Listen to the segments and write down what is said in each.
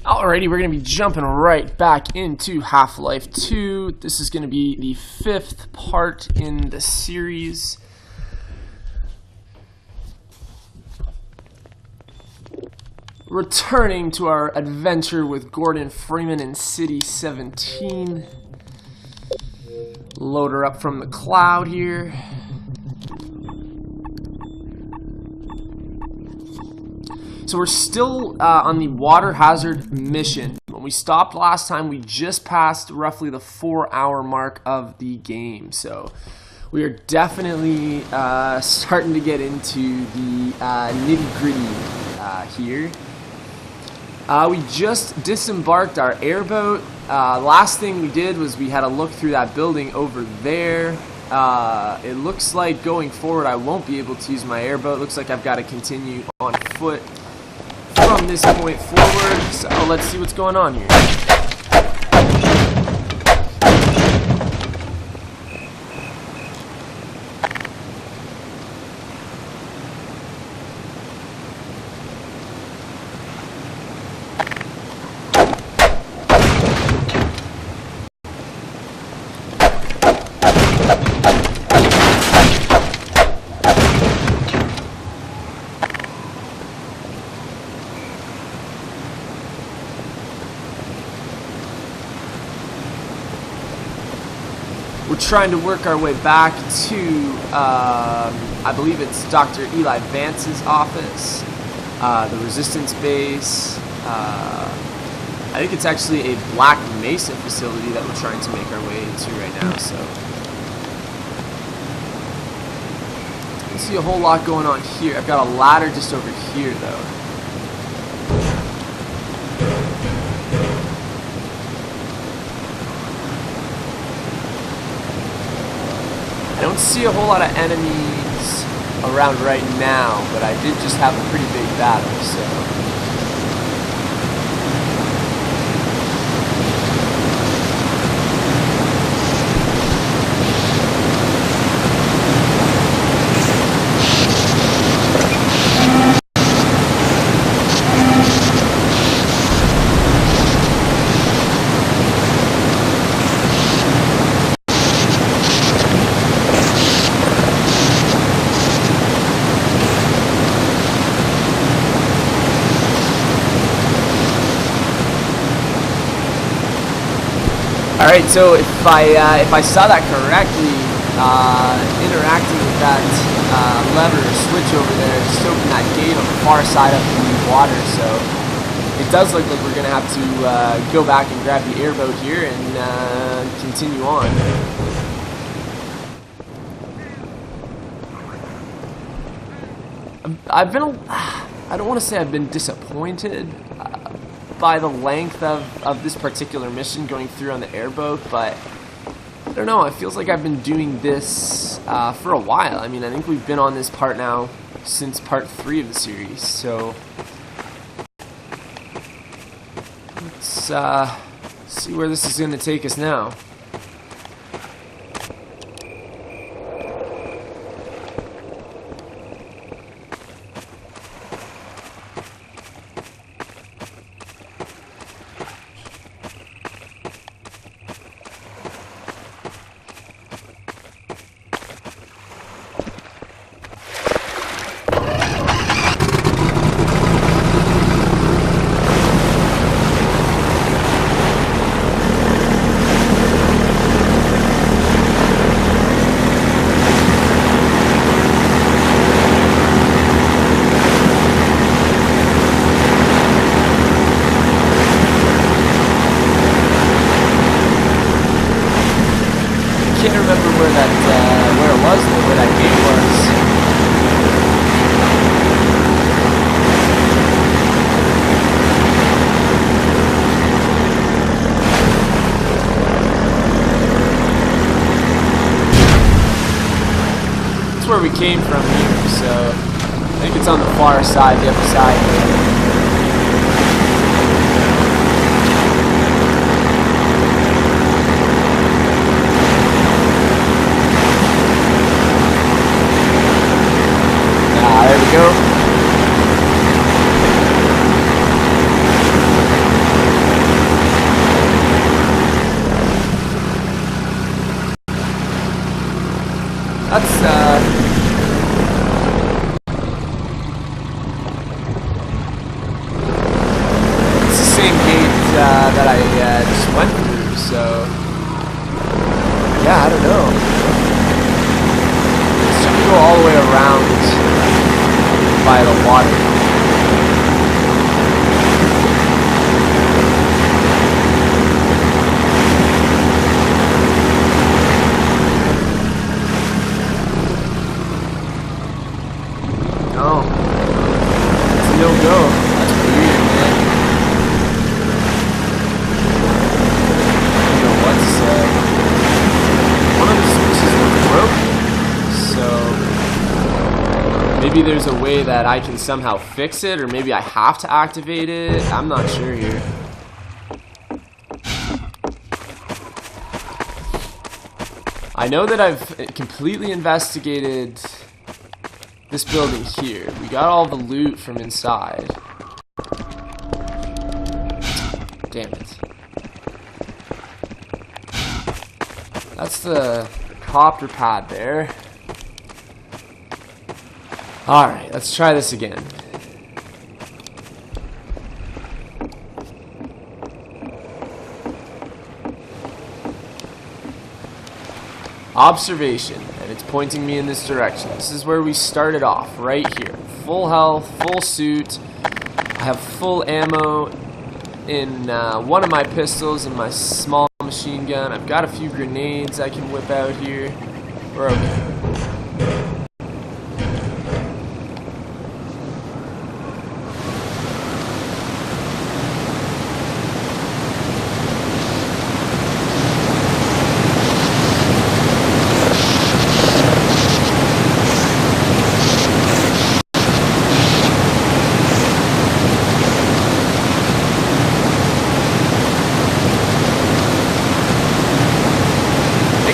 Alrighty, we're going to be jumping right back into Half-Life 2. This is going to be the 5th part in the series. Returning to our adventure with Gordon Freeman in City 17. Load her up from the cloud here. So we're still on the water hazard mission. When we stopped last time, we just passed roughly the 4-hour mark of the game. So we are definitely starting to get into the nitty-gritty here. We just disembarked our airboat. Last thing we did was we had a look through that building over there. It looks like going forward I won't be able to use my airboat. Looks like I've got to continue on foot from this point forward, so let's see what's going on here. We're trying to work our way back to, I believe it's Dr. Eli Vance's office, the Resistance base. I think it's actually a Black Mesa facility that we're trying to make our way into right now, so. I don't see a whole lot going on here. I've got a ladder just over here, though. I don't see a whole lot of enemies around right now, but I did just have a pretty big battle, so. Alright, so if I saw that correctly, interacting with that lever or switch over there just opened that gate on the far side of the water, so it does look like we're going to have to go back and grab the airboat here and continue on. I don't want to say I've been disappointed by the length of this particular mission going through on the airboat, but I don't know, it feels like I've been doing this for a while. I mean, I think we've been on this part now since part 3 of the series, so let's see where this is going to take us now. I can't remember where it was, where that gate was. That's where we came from here, so I think it's on the far side, the other side. There we go. That's it's the same gate that I just went through, so yeah, I don't know. It's going to go all the way around by the water. Oh, it's a no-go. That's weird, man. I don't know what to say. One of the switches was broken, so maybe there's a way that I can somehow fix it, or maybe I have to activate it. I'm not sure here. I know that I've completely investigated this building here. We got all the loot from inside. Damn it. That's the copter pad there. Alright, let's try this again. Observation, and it's pointing me in this direction. This is where we started off, right here. Full health, full suit. I have full ammo in one of my pistols and my small machine gun. I've got a few grenades I can whip out here. We're okay.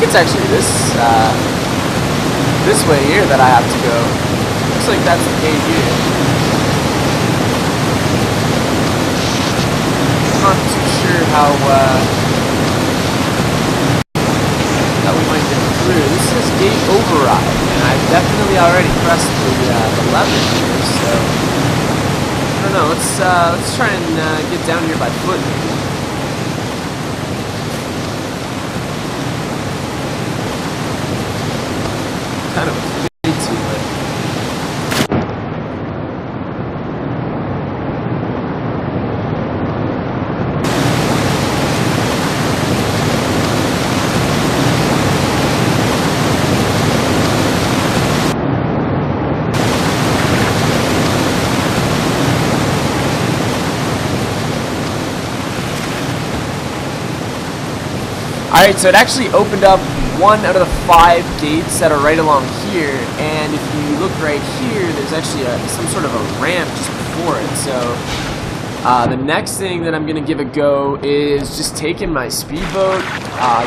It's actually this way here that I have to go. Looks like that's the gate here. I'm not too sure how that we might get through. This says gate override, and I've definitely already pressed the lever here. So I don't know. Let's try and get down here by foot maybe. Kind of way too late. Alright, so it actually opened up 1 out of the 5 gates that are right along here, and if you look right here, there's actually some sort of a ramp just before it. So the next thing that I'm going to give a go is just taking my speedboat,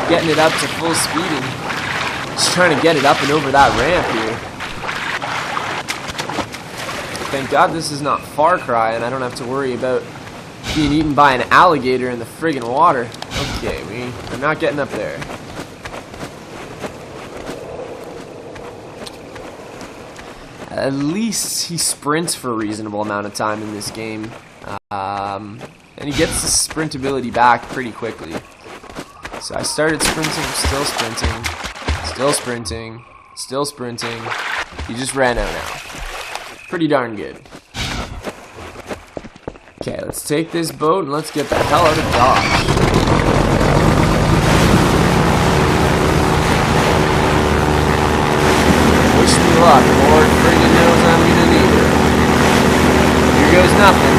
getting it up to full speed, and just trying to get it up and over that ramp here. Thank God this is not Far Cry, and I don't have to worry about being eaten by an alligator in the friggin' water. Okay, we're not getting up there. At least he sprints for a reasonable amount of time in this game. And he gets the sprint ability back pretty quickly. So I started sprinting, still sprinting, still sprinting, still sprinting. He just ran out now. Pretty darn good. Okay, let's take this boat and let's get the hell out of Dodge. Wish me luck, Lord friggin' knows I'm gonna need it. Here goes nothing.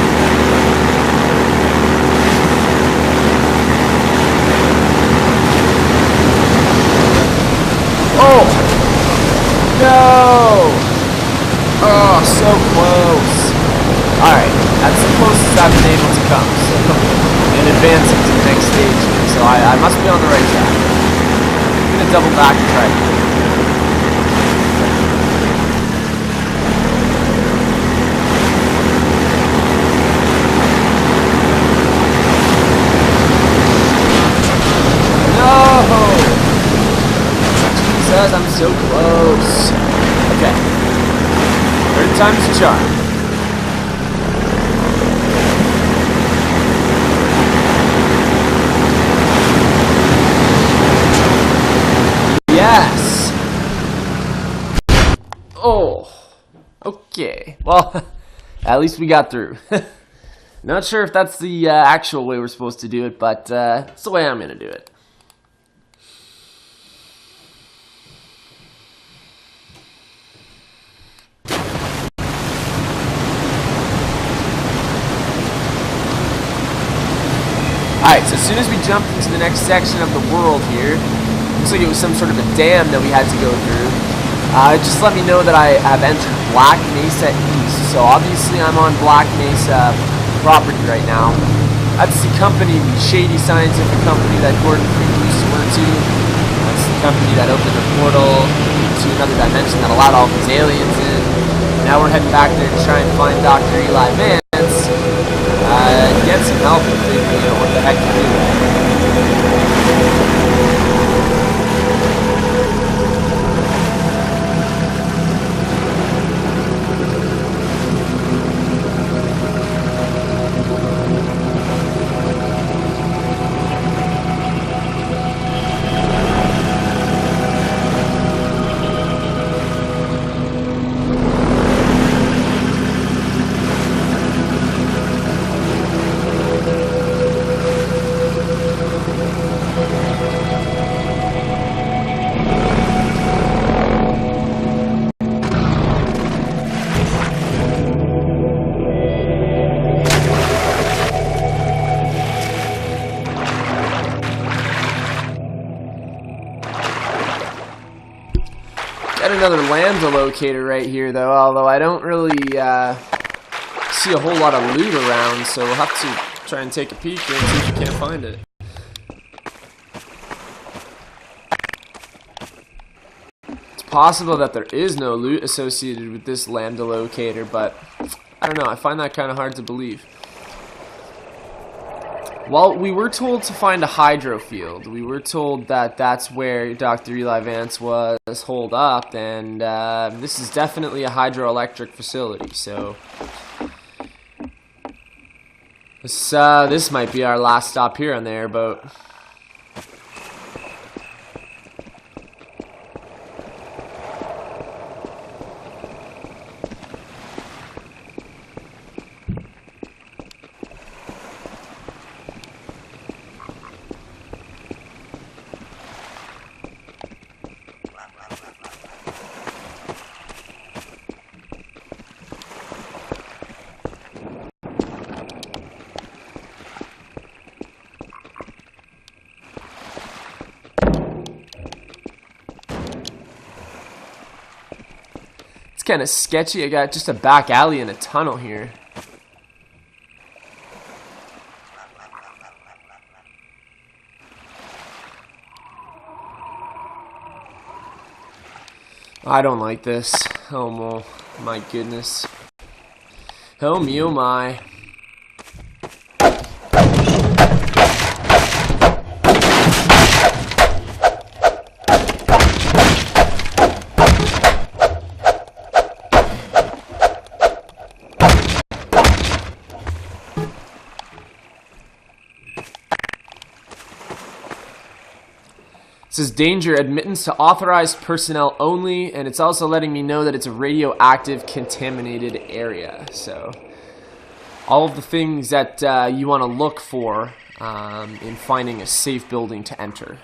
Oh! No! Oh, so close. Alright, that's the closest I've been able to come, so and advancing to the next stage here, so I must be on the right track. I'm gonna double back and try it. No! Jesus! because I'm so close. Okay. Third time's a charm. Yes! Oh. Okay. Well, at least we got through. Not sure if that's the actual way we're supposed to do it, but it's the way I'm going to do it. Alright, so as soon as we jumped into the next section of the world here, looks like it was some sort of a dam that we had to go through. It just let me know that I have entered Black Mesa East, so obviously I'm on Black Mesa property right now. That's the company, the shady scientific company that Gordon Freeman used to work to. That's the company that opened a portal to another dimension that allowed all these aliens in. Now we're heading back there to try and find Dr. Eli Vance. Get some help and figure out what the heck to do. Got another lambda locator right here, though, although I don't really see a whole lot of loot around, so we'll have to try and take a peek here and see if we can't find it. It's possible that there is no loot associated with this lambda locator, but I don't know, I find that kind of hard to believe. Well, we were told to find a hydro field. We were told that that's where Dr. Eli Vance was holed up, and this is definitely a hydroelectric facility, so this might be our last stop here on the airboat. Kind of sketchy. I got just a back alley and a tunnel here. I don't like this. Oh my goodness. Oh me, oh my. It says danger, admittance to authorized personnel only, and it's also letting me know that it's a radioactive contaminated area. So all of the things that you want to look for in finding a safe building to enter.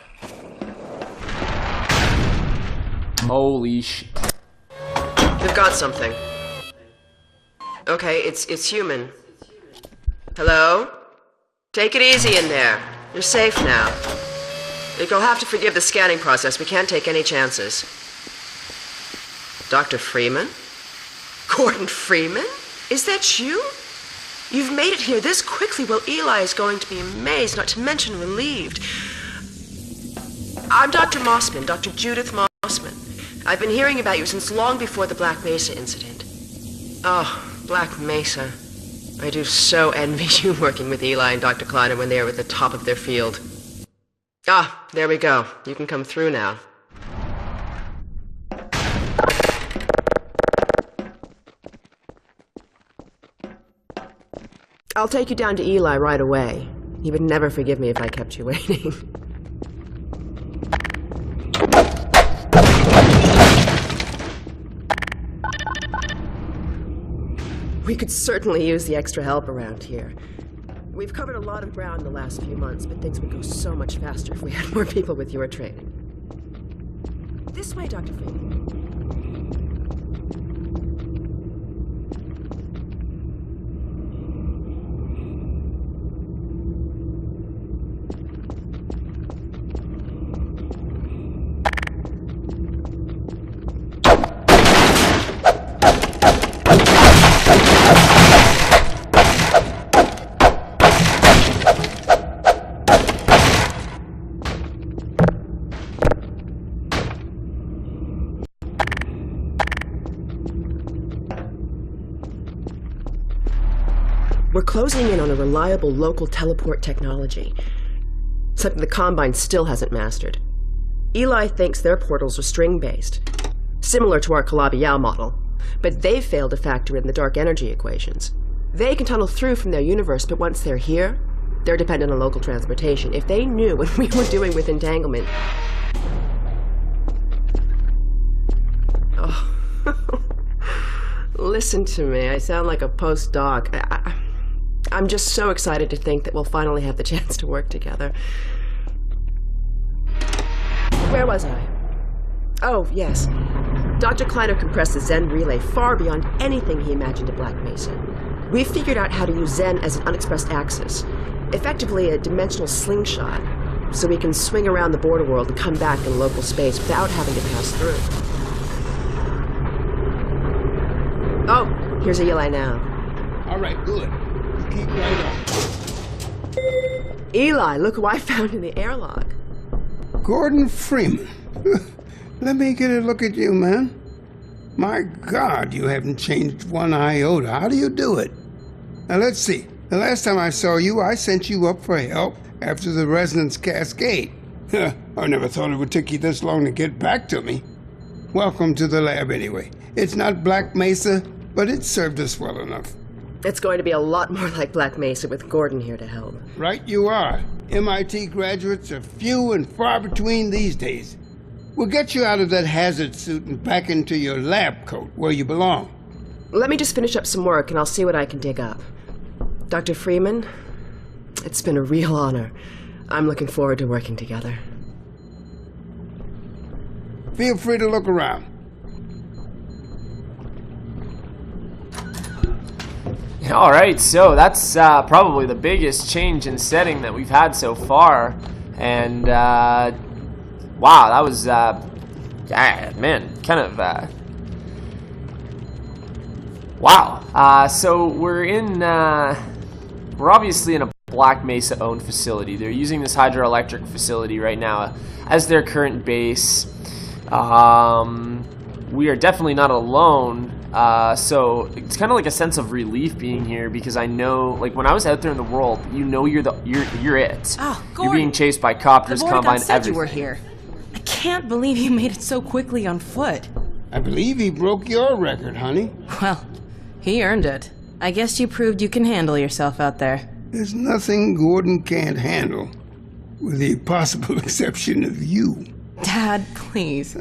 Holy shit. We've got something. Okay, it's human. Hello? Take it easy in there. You're safe now. You'll have to forgive the scanning process. We can't take any chances. Dr. Freeman? Gordon Freeman? Is that you? You've made it here this quickly. Well, Eli is going to be amazed, not to mention relieved. I'm Dr. Mossman, Dr. Judith Mossman. I've been hearing about you since long before the Black Mesa incident. Oh, Black Mesa. I do so envy you working with Eli and Dr. Kleiner when they were at the top of their field. Ah, there we go. You can come through now. I'll take you down to Eli right away. He would never forgive me if I kept you waiting. We could certainly use the extra help around here. We've covered a lot of ground in the last few months, but things would go so much faster if we had more people with your training. This way, Dr. Freeman. We're closing in on a reliable local teleport technology, something the Combine still hasn't mastered. Eli thinks their portals are string-based, similar to our Calabi-Yau model, but they've failed to factor in the dark energy equations. They can tunnel through from their universe, but once they're here, they're dependent on local transportation. If they knew what we were doing with entanglement... Oh. Listen to me, I sound like a postdoc. I'm just so excited to think that we'll finally have the chance to work together. Where was I? Oh, yes. Dr. Kleiner compressed the Zen relay far beyond anything he imagined at Black Mesa. We've figured out how to use Zen as an unexpressed axis, effectively a dimensional slingshot, so we can swing around the border world and come back in local space without having to pass through. Oh, here's Eli now. All right, good. Keep right on. Eli, look who I found in the airlock. Gordon Freeman. Let me get a look at you, man. My God, you haven't changed one iota. How do you do it? Now, let's see. The last time I saw you, I sent you up for help after the resonance cascade. I never thought it would take you this long to get back to me. Welcome to the lab, anyway. It's not Black Mesa, but it served us well enough. It's going to be a lot more like Black Mesa with Gordon here to help. Right you are. MIT graduates are few and far between these days. We'll get you out of that hazard suit and back into your lab coat where you belong. Let me just finish up some work and I'll see what I can dig up. Dr. Freeman, it's been a real honor. I'm looking forward to working together. Feel free to look around. All right, so that's probably the biggest change in setting that we've had so far, and wow, that was man, kind of wow. So we're obviously in a Black Mesa owned facility. They're using this hydroelectric facility right now as their current base. We are definitely not alone. So it's kind of like a sense of relief being here because I know, like, when I was out there in the world, you know, you're it. Oh, Gordon. You're being chased by copters, Combine, said everything. You were here. I can't believe you made it so quickly on foot. I believe he broke your record, honey. Well, he earned it. I guess you proved you can handle yourself out there. There's nothing Gordon can't handle, with the possible exception of you. Dad, please.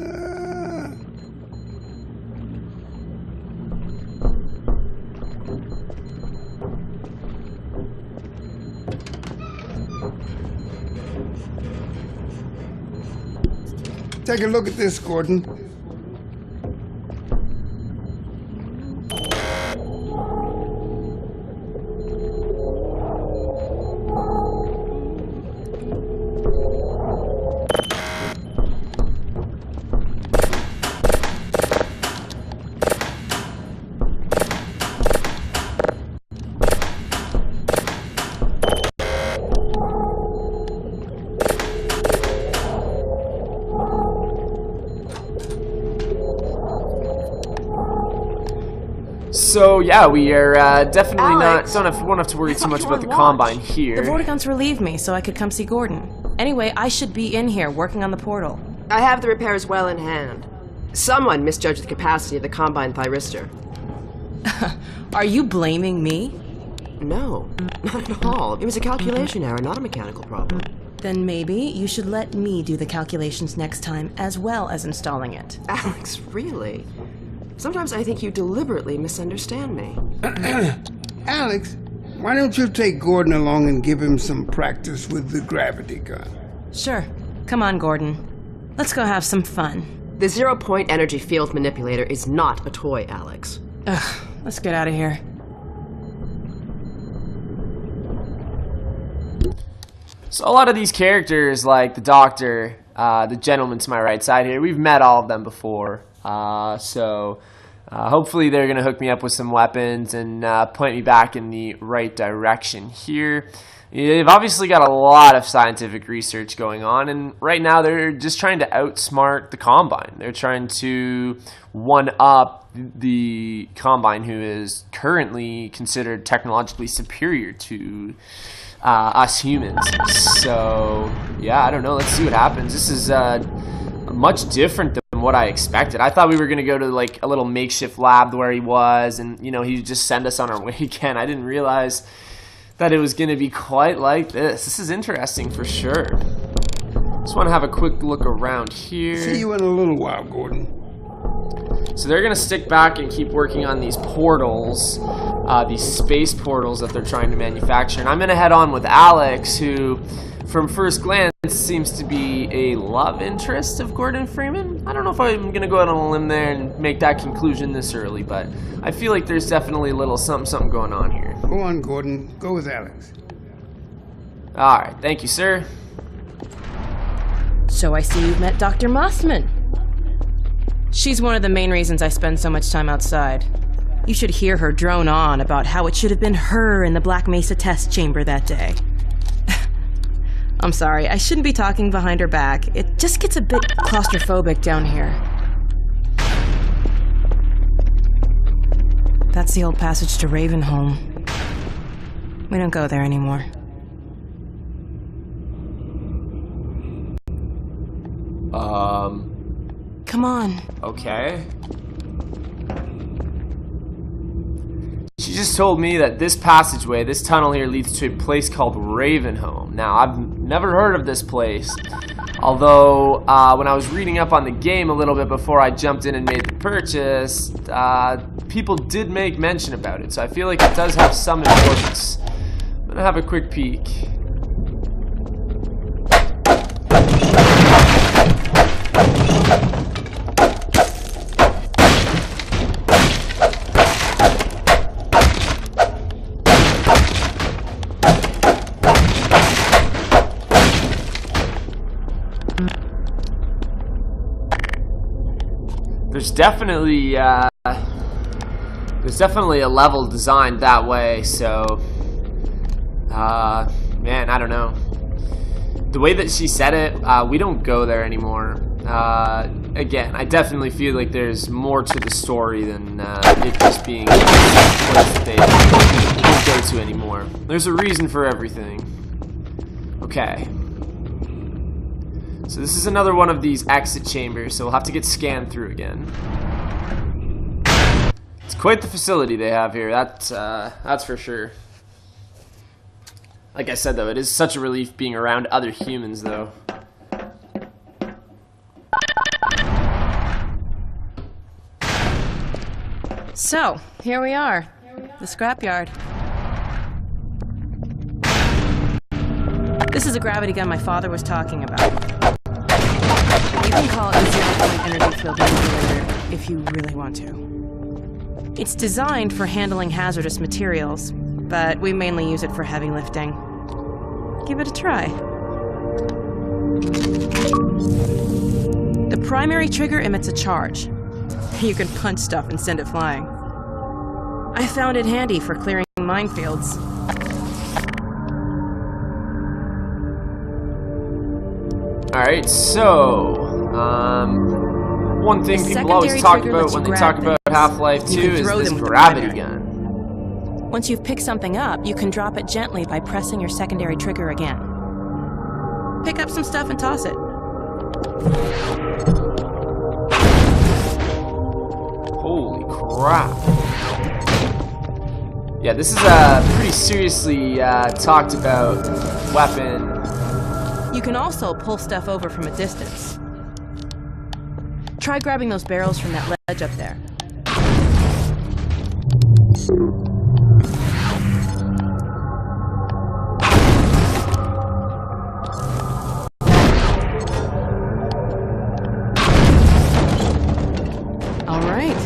Take a look at this, Gordon. So yeah, we are definitely Alyx. won't have to worry too much You're about the on watch. Combine here. The Vortigaunts relieved me so I could come see Gordon. Anyway, I should be in here working on the portal. I have the repairs well in hand. Someone misjudged the capacity of the Combine thyristor. Are you blaming me? No, not at all. It was a calculation error, not a mechanical problem. Then maybe you should let me do the calculations next time, as well as installing it. Alyx, really? Sometimes I think you deliberately misunderstand me. Alyx, why don't you take Gordon along and give him some practice with the gravity gun? Sure. Come on, Gordon. Let's go have some fun. The zero-point energy field manipulator is not a toy, Alyx. Ugh, let's get out of here. So a lot of these characters, like the doctor, the gentleman to my right side here, we've met all of them before. Hopefully they're going to hook me up with some weapons and point me back in the right direction here. They've obviously got a lot of scientific research going on, and right now they're just trying to outsmart the Combine. They're trying to one-up the Combine, who is currently considered technologically superior to us humans. So, yeah, I don't know. Let's see what happens. This is much different than what I expected. I thought we were going to go to, like, a little makeshift lab where he was, and, you know, he'd just send us on our way again. I didn't realize that it was going to be quite like this. This is interesting for sure. Just want to have a quick look around here. See you in a little while, Gordon. So they're going to stick back and keep working on these portals, these space portals that they're trying to manufacture. And I'm going to head on with Alyx, who, from first glance, seems to be a love interest of Gordon Freeman. I don't know if I'm going to go out on a limb there and make that conclusion this early, but I feel like there's definitely a little something going on here. Go on, Gordon. Go with Alyx. All right. Thank you, sir. So I see you've met Dr. Mossman. She's one of the main reasons I spend so much time outside. You should hear her drone on about how it should have been her in the Black Mesa test chamber that day. I'm sorry, I shouldn't be talking behind her back. It just gets a bit claustrophobic down here. That's the old passage to Ravenholm. We don't go there anymore. Come on. Okay. She just told me that this passageway, this tunnel here, leads to a place called Ravenholm. Now, I've never heard of this place. Although, when I was reading up on the game a little bit before I jumped in and made the purchase, people did make mention about it. So I feel like it does have some importance. I'm gonna have a quick peek. There's definitely a level designed that way, so man, I don't know. The way that she said it, we don't go there anymore. Again, I definitely feel like there's more to the story than it just being a place that they don't go to anymore. There's a reason for everything. Okay. So this is another one of these exit chambers, so we'll have to get scanned through again. It's quite the facility they have here, that's for sure. Like I said, though, it is such a relief being around other humans, though. So, here we are. The scrapyard. This is a gravity gun my father was talking about. You can call it a zero-point energy field manipulator if you really want to. It's designed for handling hazardous materials, but we mainly use it for heavy lifting. Give it a try. The primary trigger emits a charge. You can punch stuff and send it flying. I found it handy for clearing minefields. Alright, so, one thing people always talk about when they talk about Half-Life 2 is this gravity gun. Once you've picked something up, you can drop it gently by pressing your secondary trigger again. Pick up some stuff and toss it. Holy crap. Yeah, this is a pretty seriously talked about weapon. You can also pull stuff over from a distance. Try grabbing those barrels from that ledge up there. All right.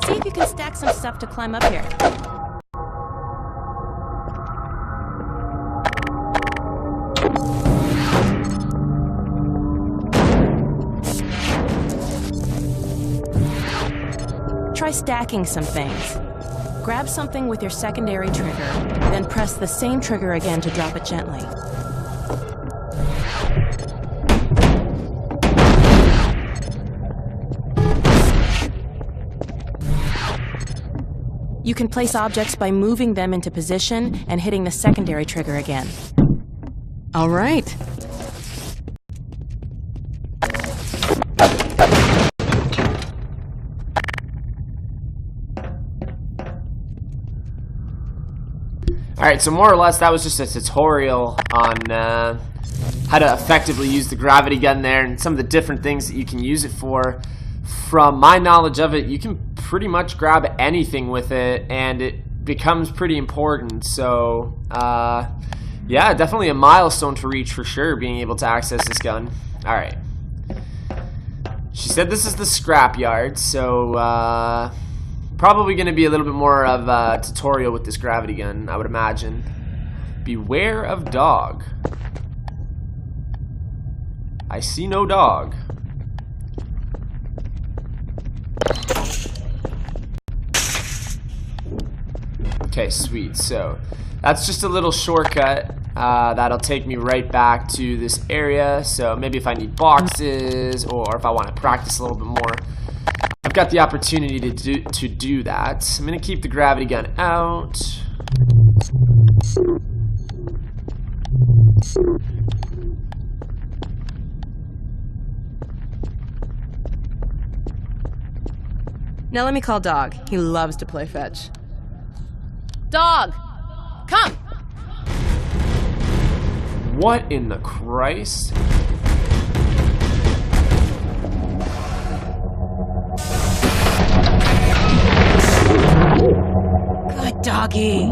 See if you can stack some stuff to climb up here. Try stacking some things. Grab something with your secondary trigger, then press the same trigger again to drop it gently. You can place objects by moving them into position and hitting the secondary trigger again. All right. Alright, so more or less that was just a tutorial on how to effectively use the gravity gun there and some of the different things that you can use it for. From my knowledge of it, you can pretty much grab anything with it and it becomes pretty important. So, yeah, definitely a milestone to reach for sure, being able to access this gun. Alright. She said this is the scrapyard, so probably going to be a little bit more of a tutorial with this gravity gun, I would imagine. Beware of dog. I see no dog. Okay, sweet. So that's just a little shortcut that'll take me right back to this area. So maybe if I need boxes or if I want to practice a little bit more, I've got the opportunity to do that. I'm gonna keep the gravity gun out. Now let me call Dog. He loves to play fetch. Dog! Come! What in the Christ? Good doggy.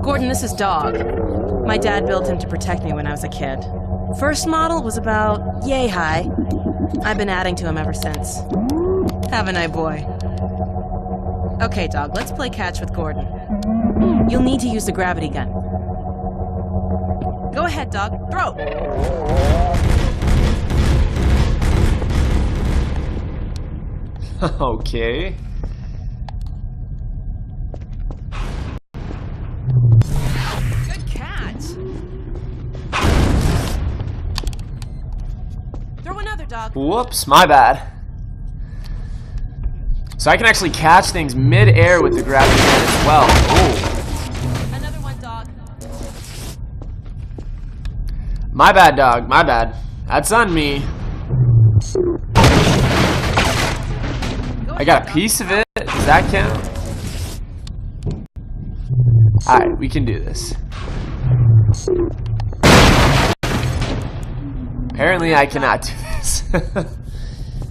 Gordon, this is Dog. My dad built him to protect me when I was a kid. First model was about yay high. I've been adding to him ever since. Haven't I, boy? Okay, Dog, let's play catch with Gordon. You'll need to use the gravity gun. Go ahead, Dog. Throw! Okay. Good catch. Throw another, Dog. Whoops, my bad. So I can actually catch things mid-air with the gravity gun as well. Ooh. Another one, Dog. My bad, Dog. My bad. That's on me. I got a piece of it. Does that count? Alright, we can do this. Apparently I cannot do this.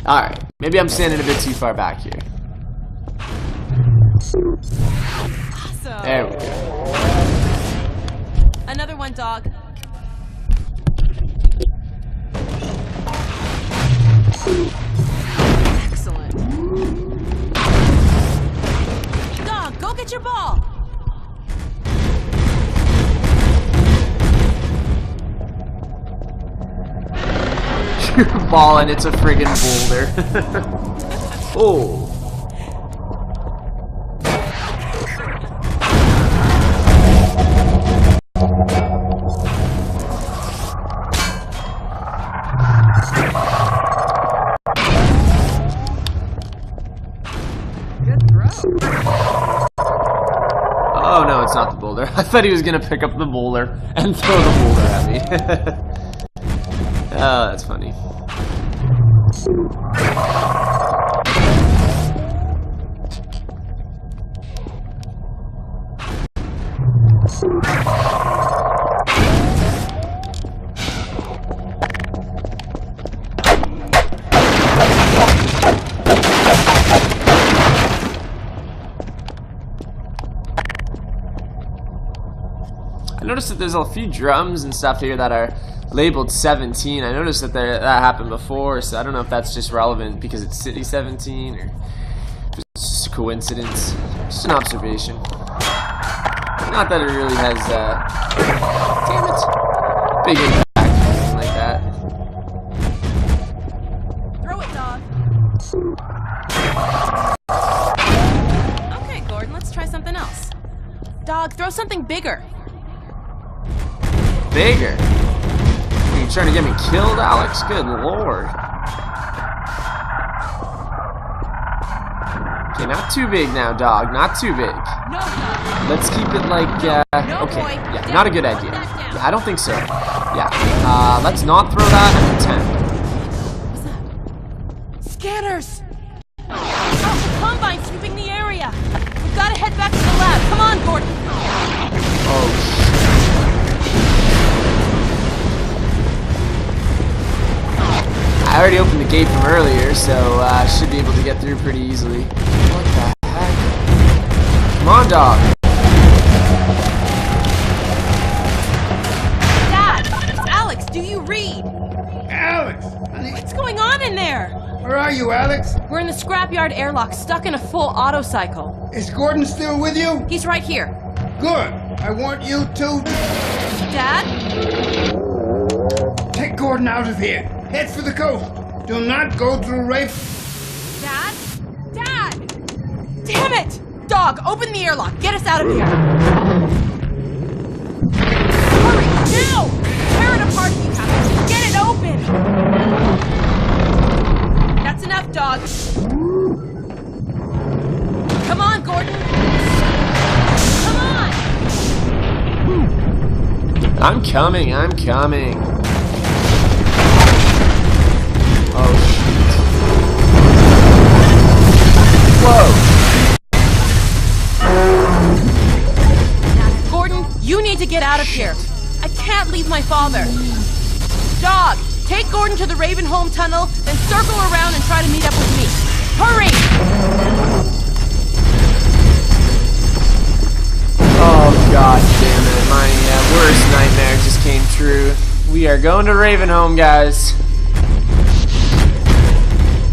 Alright, maybe I'm standing a bit too far back here. Awesome. There we go. Another one, Dog. Excellent. Dog, go get your ball. Ball and it's a friggin' boulder. Oh. Good throw. Oh no, it's not the boulder. I thought he was gonna pick up the boulder and throw the boulder at me. Oh, that's funny. I noticed that there's a few drums and stuff here that are labeled 17. I noticed that that happened before, so I don't know if that's just relevant because it's City 17 or if it's just a coincidence. Just an observation. Not that it really has, damn it, big impact like that. Throw it, dog. Okay, Gordon, let's try something else. Dog, throw something bigger. Bigger? Are you trying to get me killed, Alyx? Good lord. Okay, not too big now, dog. Not too big. No, dog. Let's keep it like, No, okay. boy. Yeah, Down. not a good Put idea. that down. Yeah, I don't think so. Yeah. Let's not throw that at the 10. Scanners! Oh, the Combine sweeping the area! We've got to head back to the lab. Come on, Gordon! Oh, I already opened the gate from earlier, so I should be able to get through pretty easily. What the heck? Come on, dog. Dad! It's Alyx! Do you read? Alyx! Honey, What's going on in there? where are you, Alyx? We're in the scrapyard airlock, stuck in a full auto cycle. Is Gordon still with you? He's right here. Good. I want you to Dad? take Gordon out of here. Head for the coast. Do not go through Rafe. Dad? Dad! Damn it! Dog, open the airlock. Get us out of here. Hurry, now! Tear it apart if you have to. Get it open! That's enough, dog. Come on, Gordon. Come on! I'm coming. I'm coming. Oh, shoot. Whoa. Gordon, you need to get out of here. I can't leave my father. Dog, take Gordon to the Ravenholm tunnel, then circle around and try to meet up with me. Hurry! Oh, god damn it. My worst nightmare just came true. We are going to Ravenholm, guys.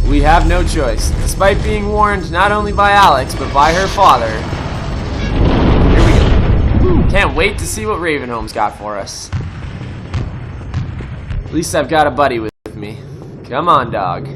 We have no choice, despite being warned not only by Alyx, but by her father. Here we go. Can't wait to see what Ravenholm's got for us. At least I've got a buddy with me. Come on, dog.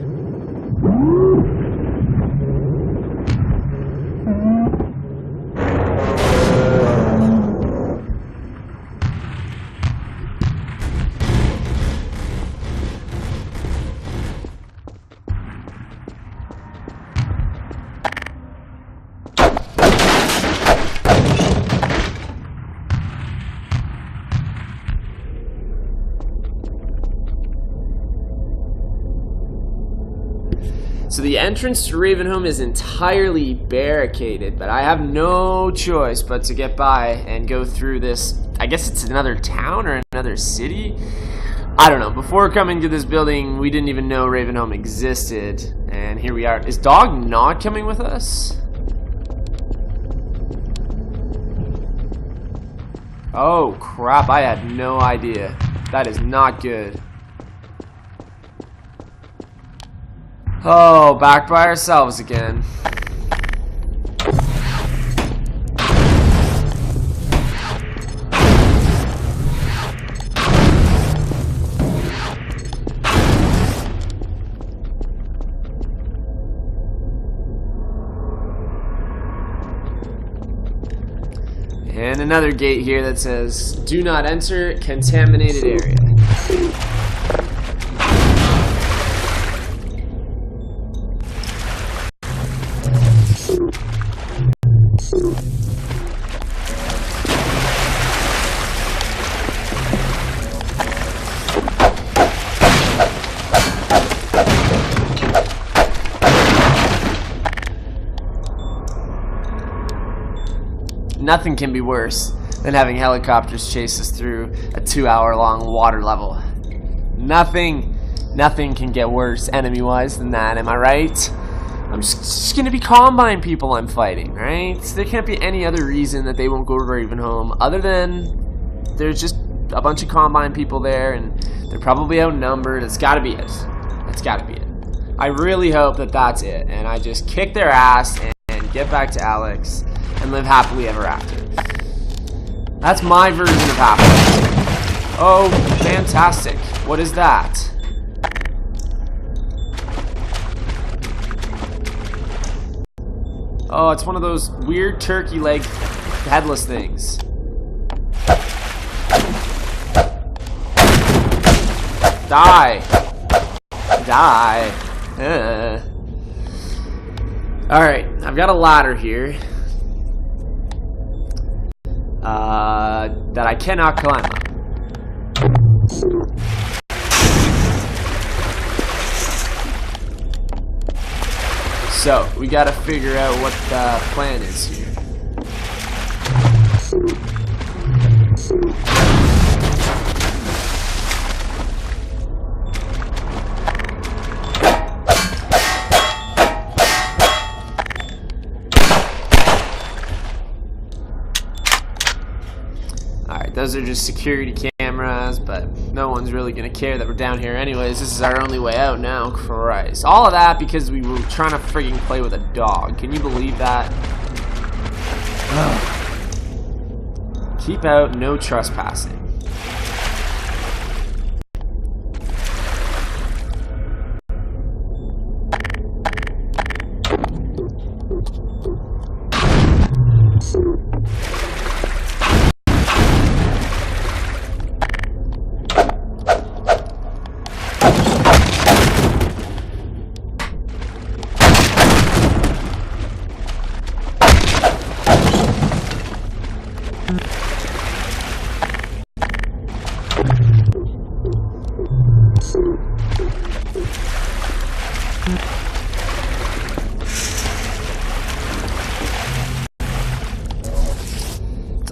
So the entrance to Ravenholm is entirely barricaded, but I have no choice but to get by and go through this. I guess it's another town or another city? I don't know. Before coming to this building, we didn't even know Ravenholm existed, and here we are. Is Dog not coming with us? Oh crap, I had no idea. That is not good. Oh, back by ourselves again. And another gate here that says, "Do not enter contaminated area." nothing can be worse than having helicopters chase us through a 2-hour-long water level. Nothing can get worse enemy-wise than that, am I right? I'm just gonna be Combine people I'm fighting, right? There can't be any other reason that they won't go to Ravenholm other than there's just a bunch of Combine people there and they're probably outnumbered. It's gotta be it. It's gotta be it. I really hope that that's it, and I just kick their ass and get back to Alyx and live happily ever after. That's my version of happily. Oh, fantastic. What is that? Oh, it's one of those weird turkey leg headless things. Die. Die. Alright, I've got a ladder here. That I cannot climb up. So, we gotta figure out what the plan is here. Alright, those are just security cameras, but no one's really gonna care that we're down here anyways. This is our only way out now. Christ. All of that because we were trying to friggin' play with a dog. Can you believe that? Ugh. Keep out, no trespassing.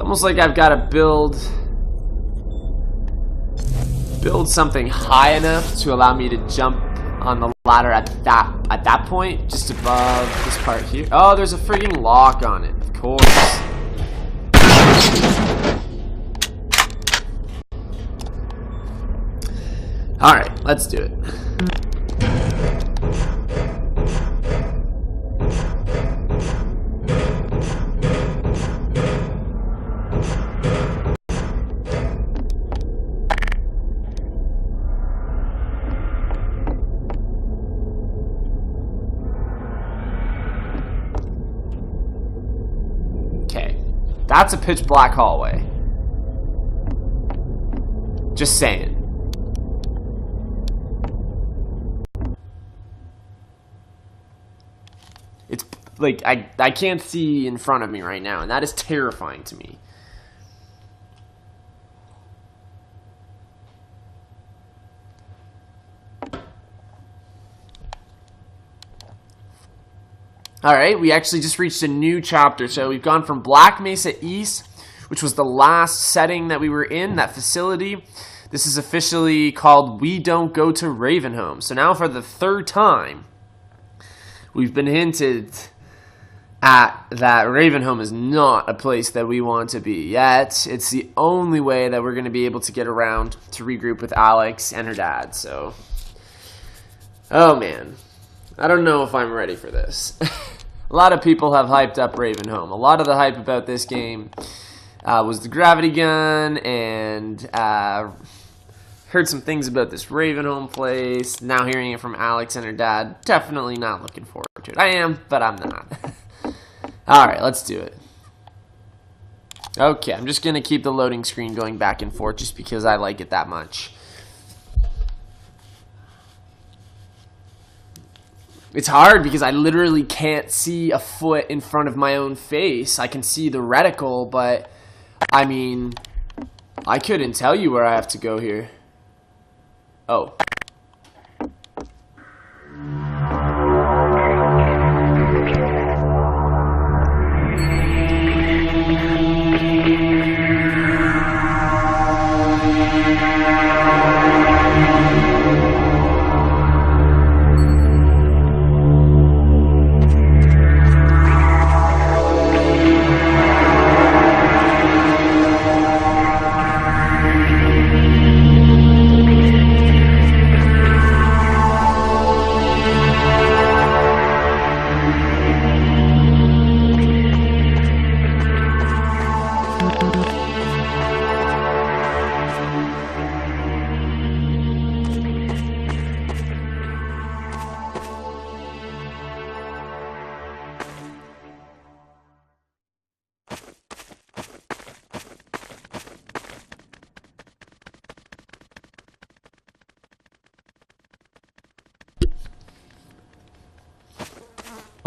Almost like I've got to build something high enough to allow me to jump on the ladder at that point, just above this part here. Oh, there's a frigging lock on it, of course. All right, let's do it. That's a pitch black hallway. Just saying. It's like I can't see in front of me right now, and that is terrifying to me. Alright, we actually just reached a new chapter. So we've gone from Black Mesa East, which was the last setting that we were in, that facility. This is officially called We Don't Go To Ravenholm. So now for the third time, we've been hinted at that Ravenholm is not a place that we want to be yet. It's the only way that we're going to be able to get around to regroup with Alyx and her dad. So, oh man. I don't know if I'm ready for this. A lot of people have hyped up Ravenholm. A lot of the hype about this game was the gravity gun, and heard some things about this Ravenholm place. Now hearing it from Alyx and her dad, definitely not looking forward to it. I am, but I'm not. Alright, let's do it. Okay, I'm just going to keep the loading screen going back and forth just because I like it that much. It's hard because I literally can't see a foot in front of my own face. I can see the reticle, but I mean, I couldn't tell you where I have to go here. Oh.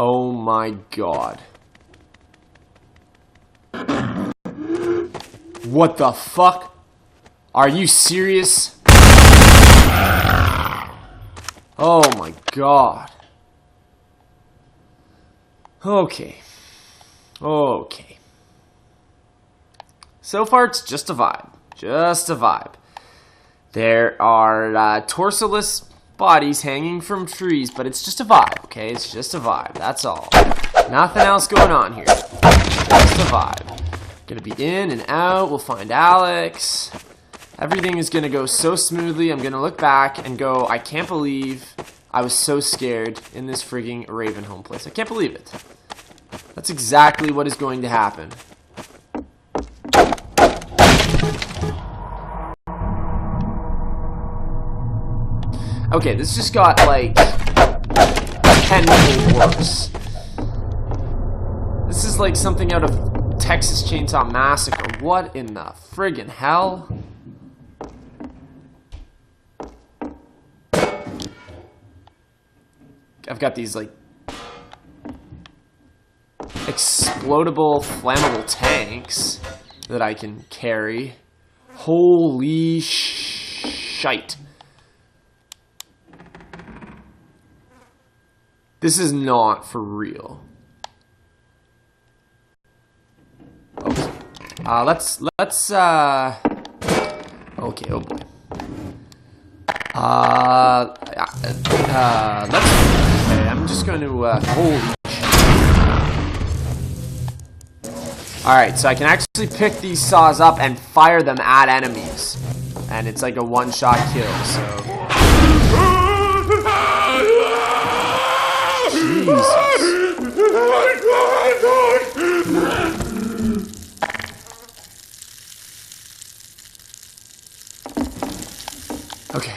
Oh my god. What the fuck? Are you serious? Oh my god. Okay. Okay. So far, it's just a vibe. Just a vibe. There are torsoless bodies hanging from trees, but it's just a vibe, okay? It's just a vibe. That's all. Nothing else going on here. Just a vibe. Gonna be in and out. We'll find Alyx. Everything is gonna go so smoothly. I'm gonna look back and go, I can't believe I was so scared in this frigging Ravenholm place. I can't believe it. That's exactly what is going to happen. Okay, this just got like tenfold worse. This is like something out of Texas Chainsaw Massacre. What in the friggin' hell? I've got these like explodable, flammable tanks that I can carry. Holy shite. This is not for real. Okay. Let's okay, oh boy. Okay, I'm just going to, holy. Alright, so I can actually pick these saws up and fire them at enemies. And it's like a one-shot kill, so. Jesus. Okay.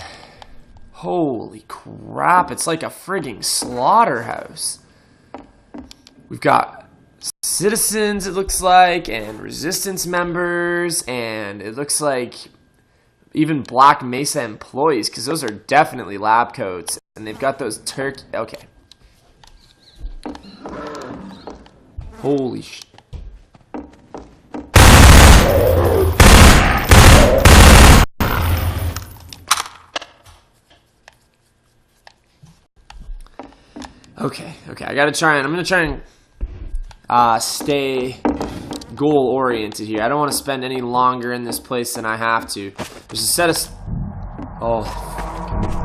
Holy crap, it's like a frigging slaughterhouse. We've got citizens, it looks like, and resistance members, and it looks like even Black Mesa employees, because those are definitely lab coats, and they've got those okay. Holy shit. Okay, I gotta try and I'm gonna try and stay goal oriented here. I don't want to spend any longer in this place than I have to. There's a set of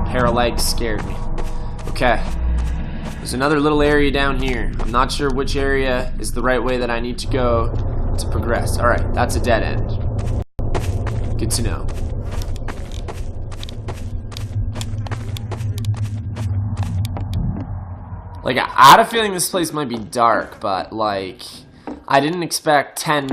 pair of legs scared me. Okay. There's another little area down here. I'm not sure which area is the right way that I need to go to progress. Alright, that's a dead end. Good to know. Like, I had a feeling this place might be dark, but, like, I didn't expect 10...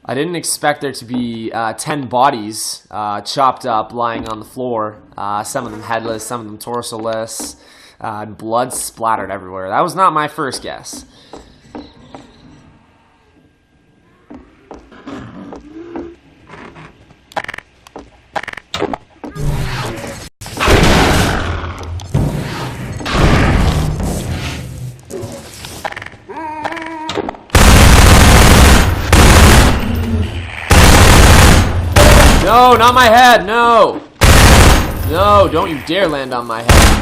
I didn't expect there to be 10 bodies chopped up, lying on the floor. Some of them headless, some of them torso-less, and blood splattered everywhere. That was not my first guess. No, not my head, no! No, don't you dare land on my head.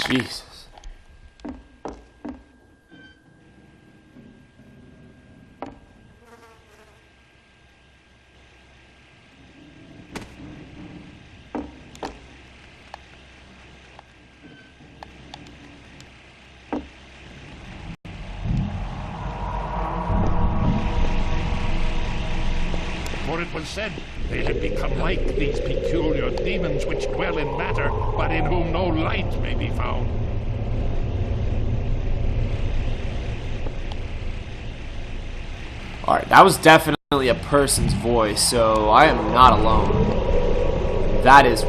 Jesus. For it was said they had become like these peculiar demons which dwell in matter, but in whom no light may be found. Alright, that was definitely a person's voice, so I am not alone. That is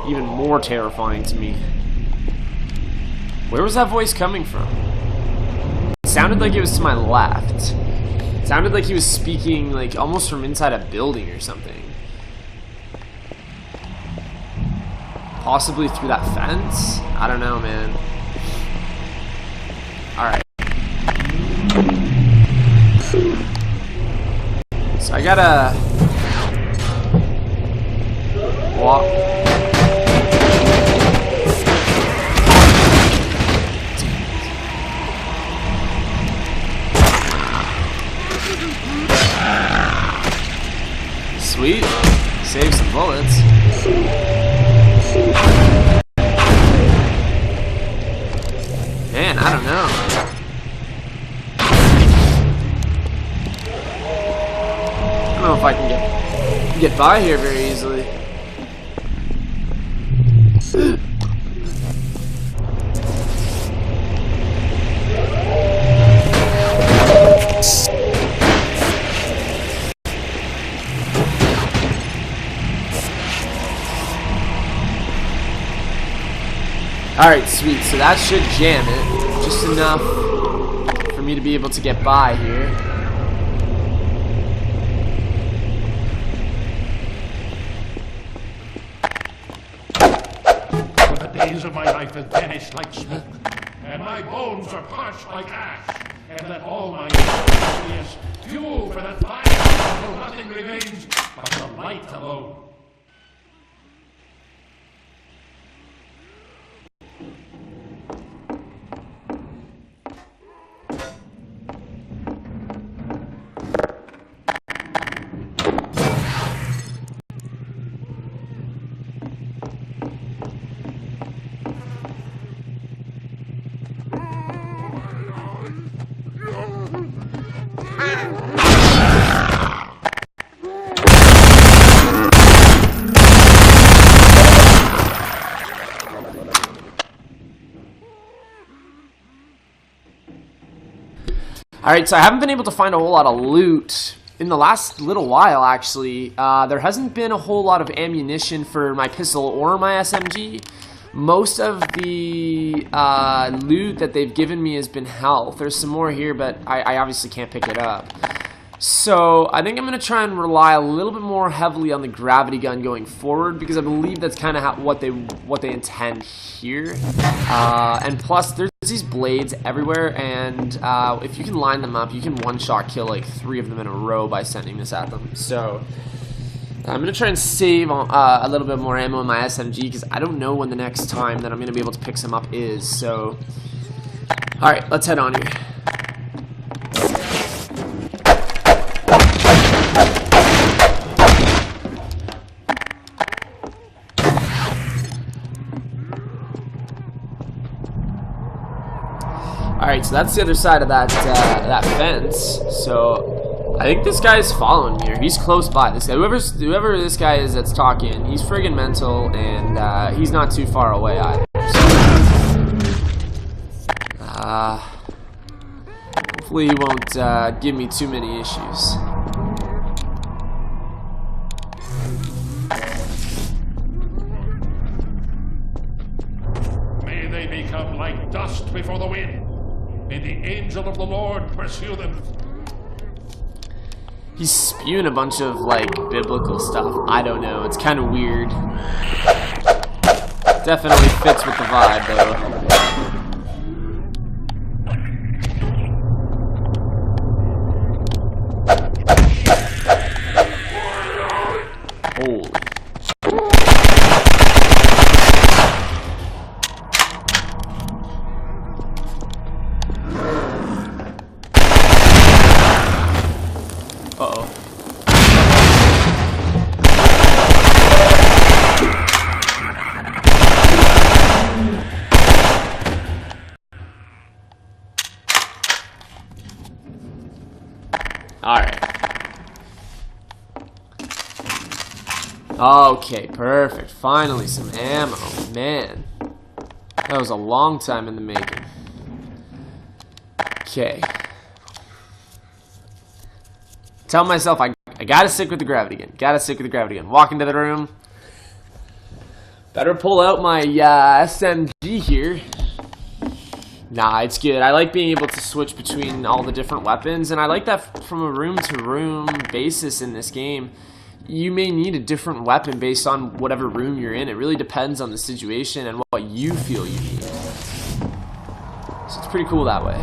even more terrifying to me. Where was that voice coming from? It sounded like it was to my left. It sounded like he was speaking, like, almost from inside a building or something. Possibly through that fence? I don't know, man. Alright. So I gotta walk. Sweet. Save some bullets. Man, I don't know. I don't know if I can get by here very easily. Alright, sweet. So that should jam it. Just enough for me to be able to get by here. The days of my life have vanished like smoke, and my bones are parched like ash, and that all my energy is fuel for that fire until nothing remains but the light alone. Alright, so I haven't been able to find a whole lot of loot in the last little while, actually. There hasn't been a whole lot of ammunition for my pistol or my SMG. Most of the loot that they've given me has been health. There's some more here, but I obviously can't pick it up. So I think I'm going to try and rely a little bit more heavily on the gravity gun going forward, because I believe that's kind of what they intend here. And plus, there's these blades everywhere, and if you can line them up, you can one-shot kill like 3 of them in a row by sending this at them. So I'm going to try and save a little bit more ammo in my SMG, because I don't know when the next time that I'm going to be able to pick some up is. So, alright, let's head on here. Alright, so that's the other side of that that fence. So I think this guy's following me, or he's close by. This guy, whoever this guy is that's talking, he's friggin' mental, and he's not too far away either. So, hopefully he won't give me too many issues. May they become like dust before the wind. May the angel of the Lord pursue them. He's spewing a bunch of, like, biblical stuff. I don't know. It's kind of weird. Definitely fits with the vibe, though. Holy. Uh-oh. Alright. Okay, perfect. Finally some ammo. Man. That was a long time in the making. Okay. Tell myself I gotta stick with the gravity gun. Gotta stick with the gravity gun. Walk into the room. Better pull out my SMG here. Nah, it's good. I like being able to switch between all the different weapons, and I like that from a room-to-room basis in this game. You may need a different weapon based on whatever room you're in. It really depends on the situation and what you feel you need. So it's pretty cool that way.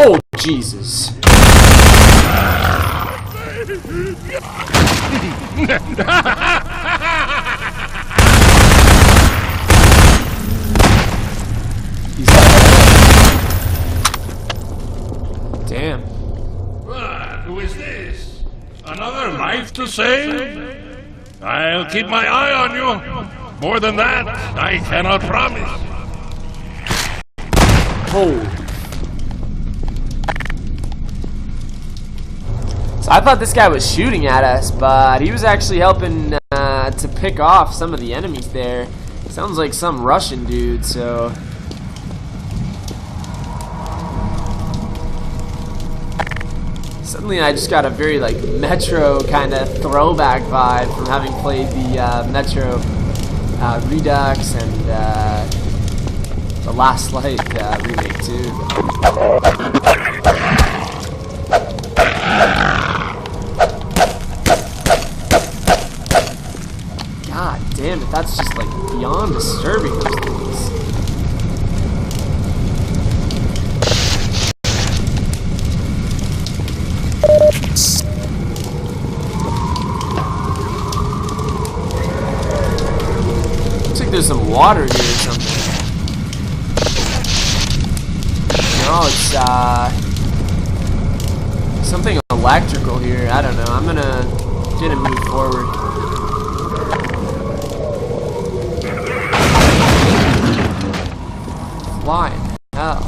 Oh, Jesus. Damn. Who is this? Another life to save? I'll keep my eye on you. More than that, I cannot promise. Holy. So I thought this guy was shooting at us, but he was actually helping to pick off some of the enemies there. Sounds like some Russian dude, so... Suddenly I just got a very like Metro kind of throwback vibe from having played the Metro Redux and the Last Light remake too. God damn it, that's just like beyond disturbing, those things. Looks like there's some water here or something. No, it's something electrical here. I don't know. I'm gonna move forward. Flying hell.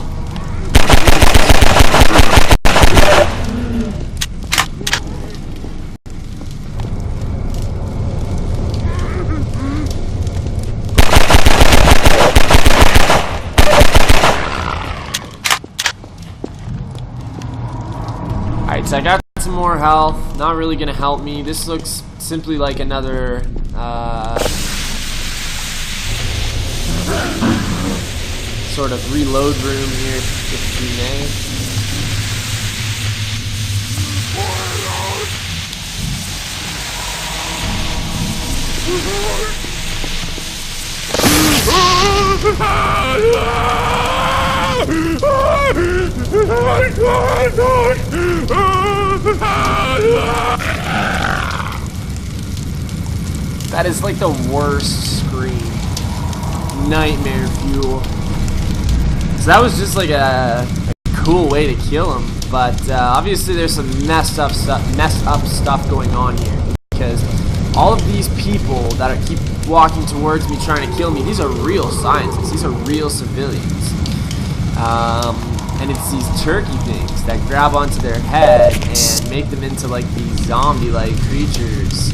Alright, so I got some more health. Not really gonna help me. This looks simply like another sort of reload room here, if we may. That is like the worst scream. Nightmare fuel. So that was just like a cool way to kill him, but obviously there's some messed up stuff going on here, because all of these people that keep walking towards me trying to kill me, these are real scientists, these are real civilians, and it's these turkey things that grab onto their head and make them into like these zombie-like creatures,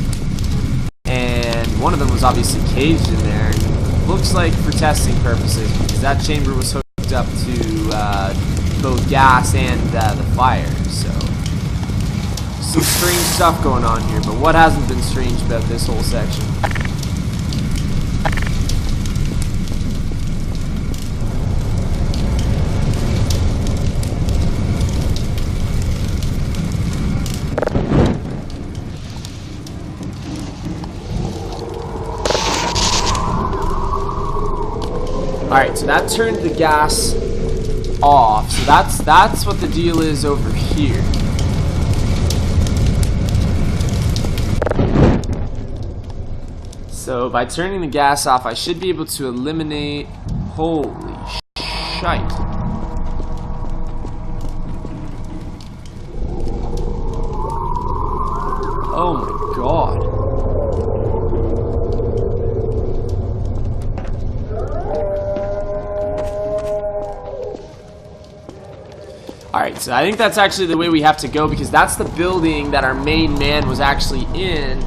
and one of them was obviously caged in there, and looks like for testing purposes, because that chamber was hooked up to both gas and the fire, so some strange stuff going on here, but what hasn't been strange about this whole section? Alright, so that turned the gas off. So that's what the deal is over here. So by turning the gas off, I should be able to eliminate... Holy shite. Oh my god. Alright, so I think that's actually the way we have to go, because that's the building that our main man was actually in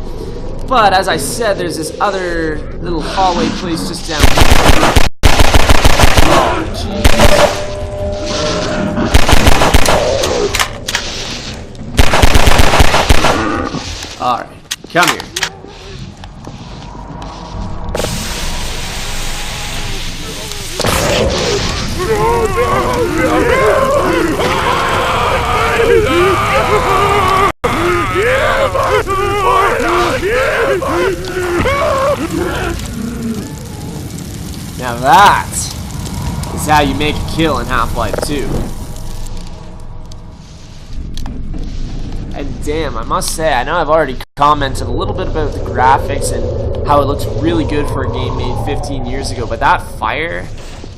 But as I said, there's this other little hallway place just down here. Oh, jeez. Alright, come here. Now that is how you make a kill in Half-Life 2. And damn, I must say, I know I've already commented a little bit about the graphics and how it looks really good for a game made 15 years ago, but that fire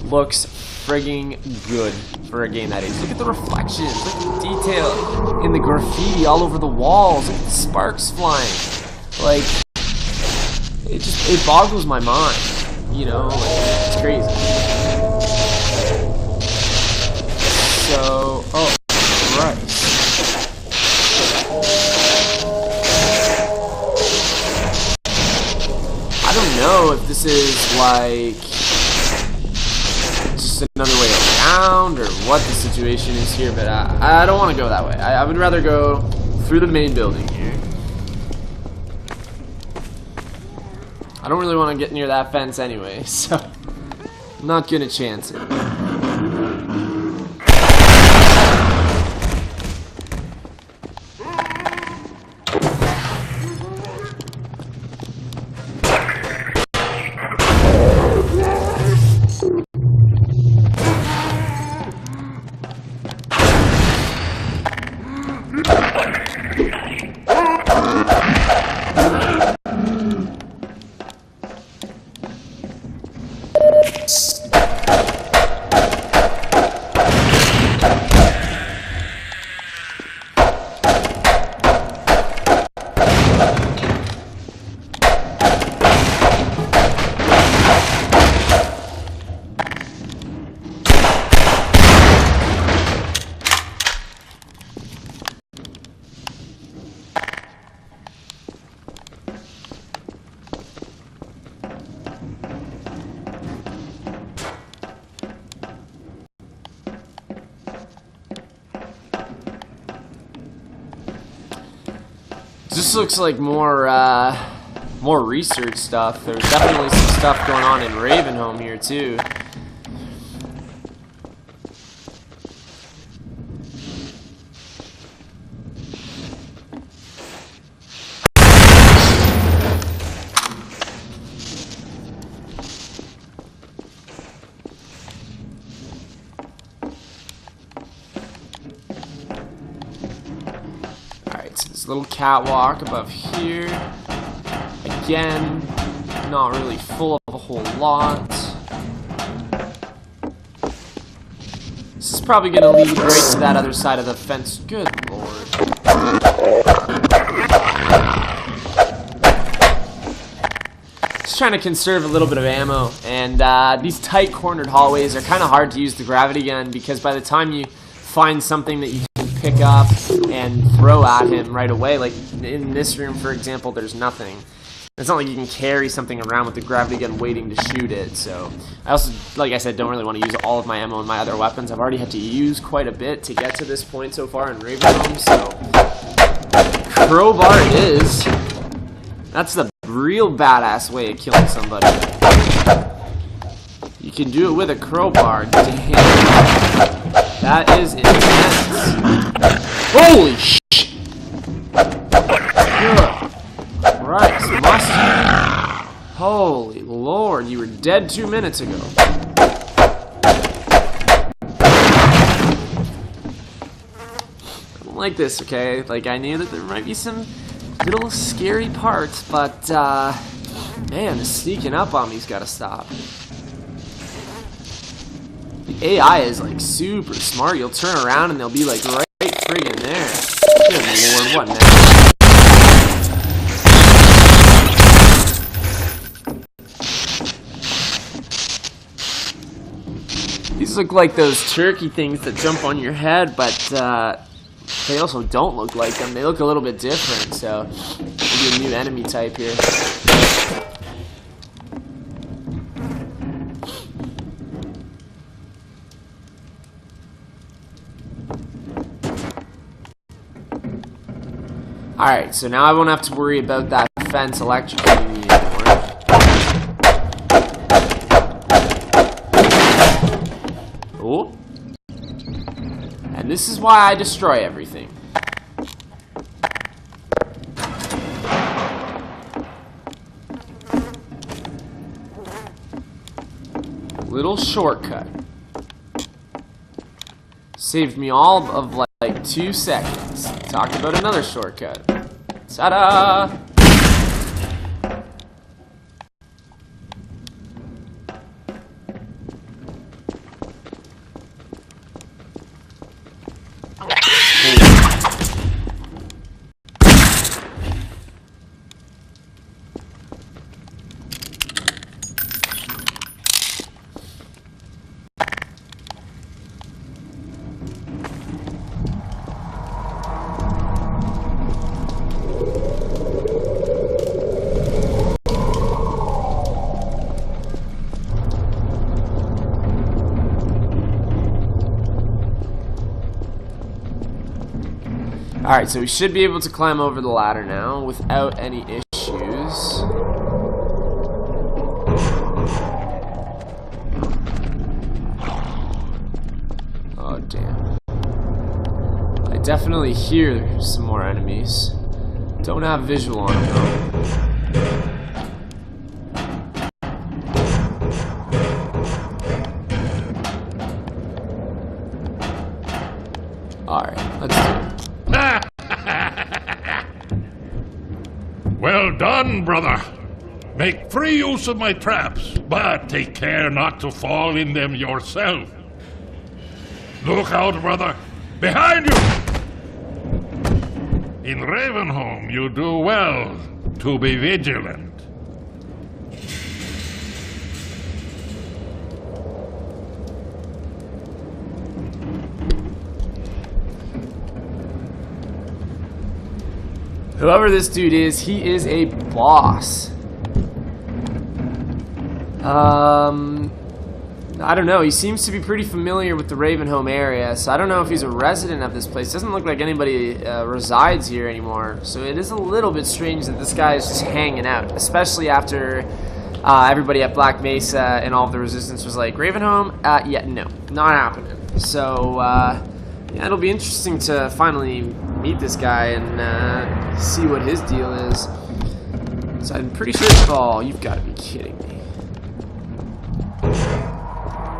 looks frigging good for a game that age. Look at the reflections, look at the detail in the graffiti all over the walls, look at the sparks flying. Like, it boggles my mind, you know, like, it's crazy. So, oh, Christ. I don't know if this is like just another way around or what the situation is here, but I don't want to go that way. I would rather go through the main building here. I don't really want to get near that fence anyway, so I'm not gonna chance it. This looks like more research stuff. There's definitely some stuff going on in Ravenholm here too. Little catwalk above here. Again, not really full of a whole lot. This is probably going to lead right to that other side of the fence. Good lord. Just trying to conserve a little bit of ammo, and these tight cornered hallways are kind of hard to use the gravity gun because by the time you find something that you can pick up and throw at him right away, like in this room for example, there's nothing. It's not like you can carry something around with the gravity gun waiting to shoot it. So I also, like I said, don't really want to use all of my ammo and my other weapons. I've already had to use quite a bit to get to this point so far in Ravenholm, so crowbar it is. That's the real badass way of killing somebody. You can do it with a crowbar. Damn. That is intense. Holy shit! Christ, mustard. Holy lord, you were dead 2 minutes ago. I don't like this, okay? Like, I knew that there might be some little scary parts, but, man, the sneaking up on me's gotta stop. The AI is, like, super smart. You'll turn around and they'll be, like, right friggin' there. Good lord, what now? These look like those turkey things that jump on your head, but they also don't look like them. They look a little bit different, so we're be a new enemy type here. Alright, so now I won't have to worry about that fence electrocuting me anymore. Oh. And this is why I destroy everything. Little shortcut. Saved me all of like 2 seconds. Talk about another shortcut. Ta-da! Alright, so we should be able to climb over the ladder now without any issues. Oh, damn. I definitely hear some more enemies. Don't have visual on them, though. Alright, let's do it. Well done, brother. Make free use of my traps, but take care not to fall in them yourself. Look out, brother. Behind you! In Ravenholm, you do well to be vigilant. Whoever this dude is, he is a boss. I don't know. He seems to be pretty familiar with the Ravenholm area, so I don't know if he's a resident of this place. Doesn't look like anybody resides here anymore, so it is a little bit strange that this guy is just hanging out, especially after everybody at Black Mesa and all of the resistance was like, Ravenholm? Yeah, no, not happening. So, yeah, it'll be interesting to finally meet this guy and see what his deal is. So I'm pretty sure it's fall. You've got to be kidding me.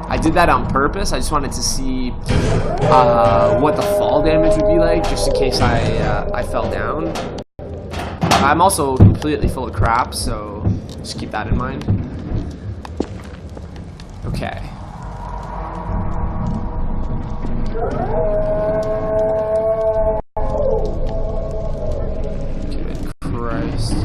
I did that on purpose. I just wanted to see what the fall damage would be like, just in case I fell down. I'm also completely full of crap, so just keep that in mind. Okay. Good Christ.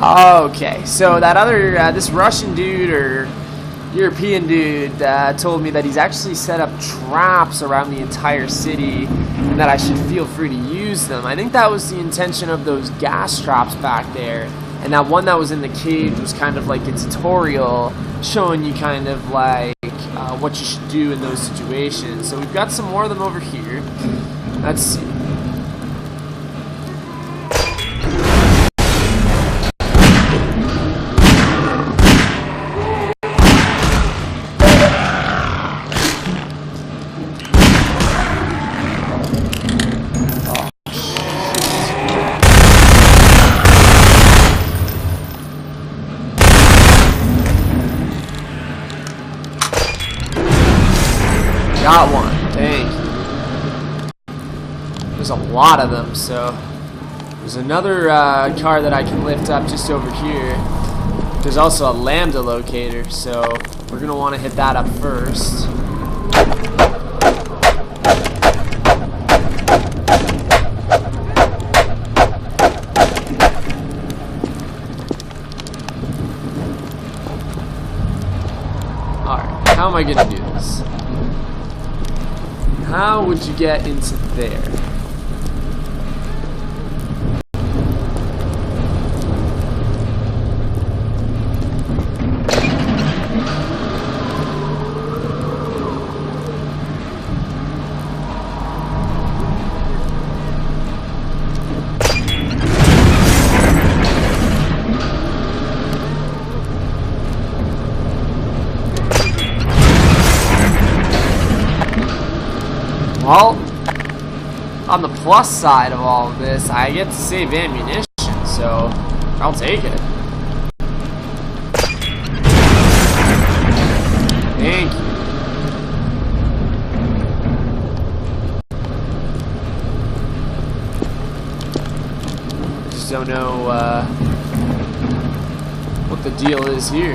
Okay, so that other, this Russian dude or European dude told me that he's actually set up traps around the entire city and that I should feel free to use them. I think that was the intention of those gas traps back there. And that one that was in the cage was kind of like a tutorial showing you kind of like what you should do in those situations. So we've got some more of them over here. Let's see. Got one. Thank you. There's a lot of them, so there's another car that I can lift up just over here. There's also a lambda locator, so we're gonna want to hit that up first. Alright, how am I gonna do this? How would you get into there? Well, on the plus side of all of this, I get to save ammunition, so I'll take it. Thank you. Just don't know what the deal is here.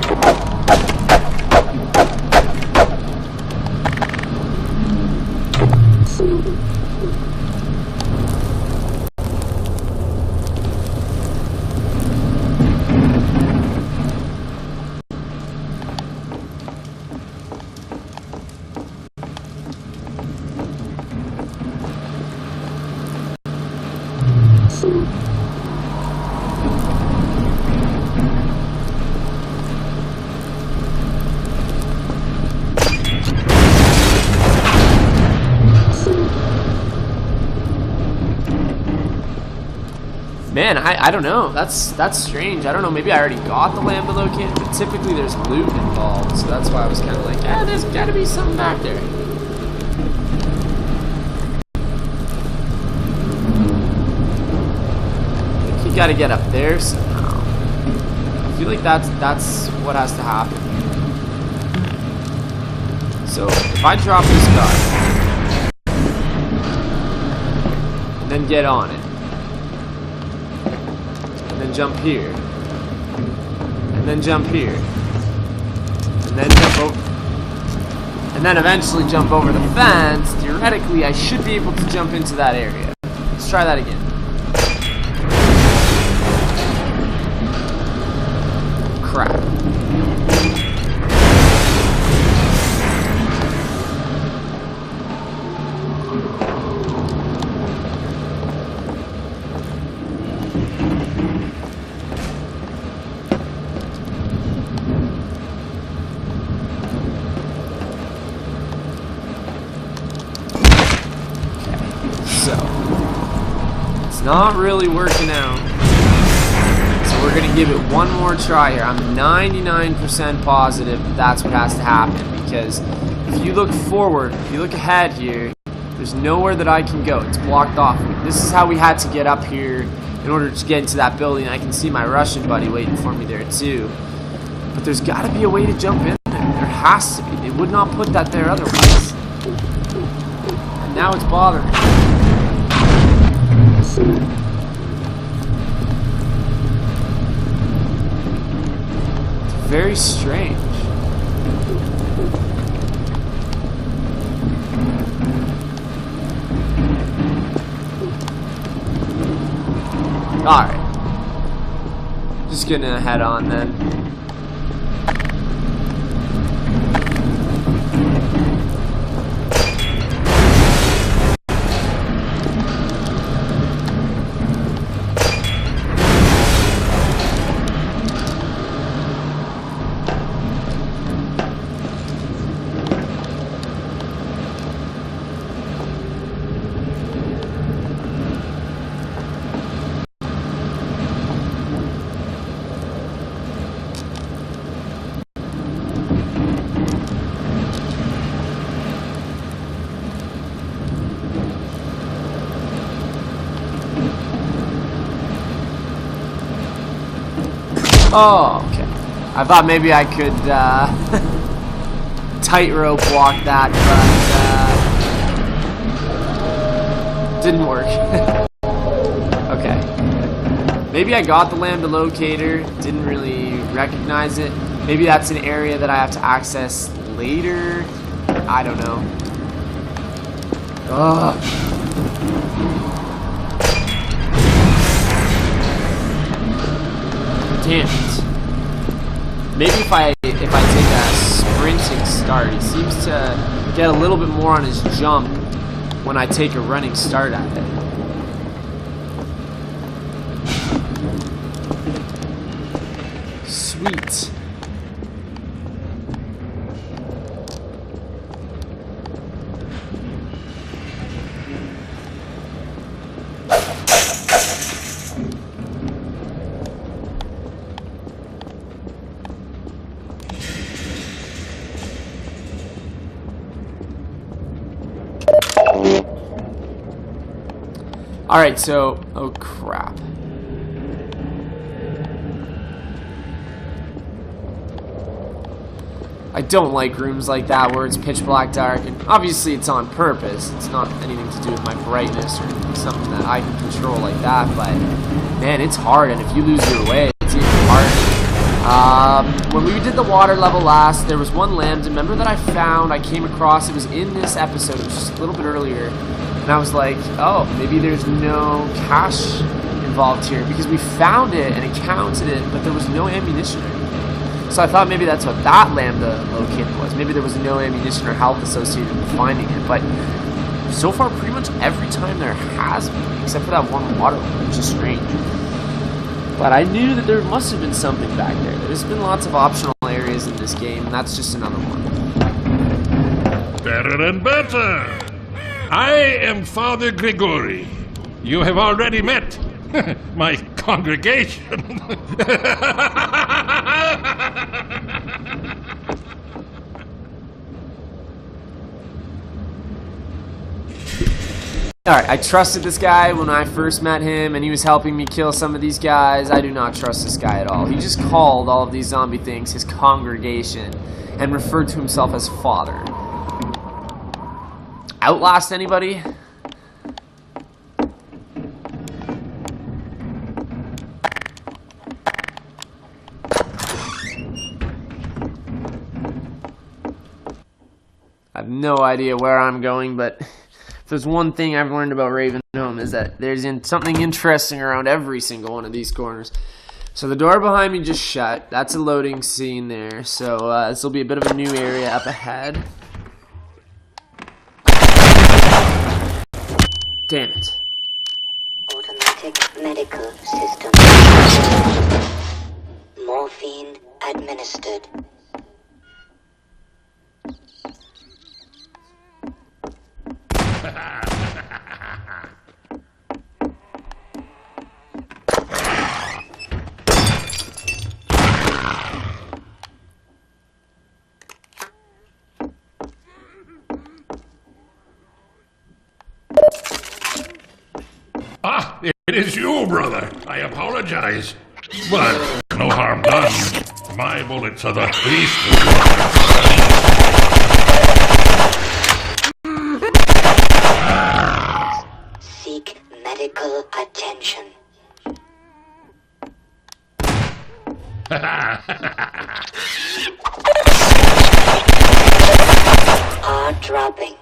Man, I don't know. That's strange. I don't know. Maybe I already got the lambda locator, but typically there's loot involved, so that's why I was kind of like, there's got to be something back there. I think you got to get up there somehow. I feel like that's what has to happen. So if I drop this car and then get on it. And then jump here, and then jump here, and then jump over, and then eventually jump over the fence. Theoretically, I should be able to jump into that area. Let's try that again. Crap. Not really working out. So we're gonna give it one more try here. I'm 99% positive that's what has to happen, because if you look forward, if you look ahead here, there's nowhere that I can go. It's blocked off. This is how we had to get up here in order to get into that building. I can see my Russian buddy waiting for me there too. But there's gotta be a way to jump in there. There has to be. They would not put that there otherwise. And now it's bothering me. It's very strange. Alright. Just gonna head on then. Oh, okay. I thought maybe I could tightrope walk that, but didn't work. Okay. Maybe I got the lambda locator, didn't really recognize it. Maybe that's an area that I have to access later. I don't know. Ugh. Damn it. Maybe if I take a sprinting start, he seems to get a little bit more on his jump when I take a running start at it. Sweet. Alright, so, oh crap. I don't like rooms like that where it's pitch black dark, and obviously it's on purpose. It's not anything to do with my brightness or something that I can control like that, but man, it's hard, and if you lose your way, it's even harder. When we did the water level last, there was one lambda, remember that I came across, it was in this episode, it was just a little bit earlier, and I was like, oh, maybe there's no cash involved here, because we found it, and it counted it, but there was no ammunition or anything. So I thought maybe that's what that lambda locator was. Maybe there was no ammunition or health associated with finding it, but so far pretty much every time there has been, except for that one water one, which is strange. But I knew that there must have been something back there. There's been lots of optional areas in this game, and that's just another one. Better and better. I am Father Grigori. You have already met my congregation. Alright, I trusted this guy when I first met him, and he was helping me kill some of these guys. I do not trust this guy at all. He just called all of these zombie things his congregation, and referred to himself as Father. Outlast anybody? I have no idea where I'm going, but if there's one thing I've learned about Ravenholm is that there's something interesting around every single one of these corners. So the door behind me just shut. That's a loading scene there. So this will be a bit of a new area up ahead. Damn it. Automatic medical system. Morphine administered. Ah, it is you, brother. I apologize. But no harm done. My bullets are the least of Seek medical attention. Are dropping.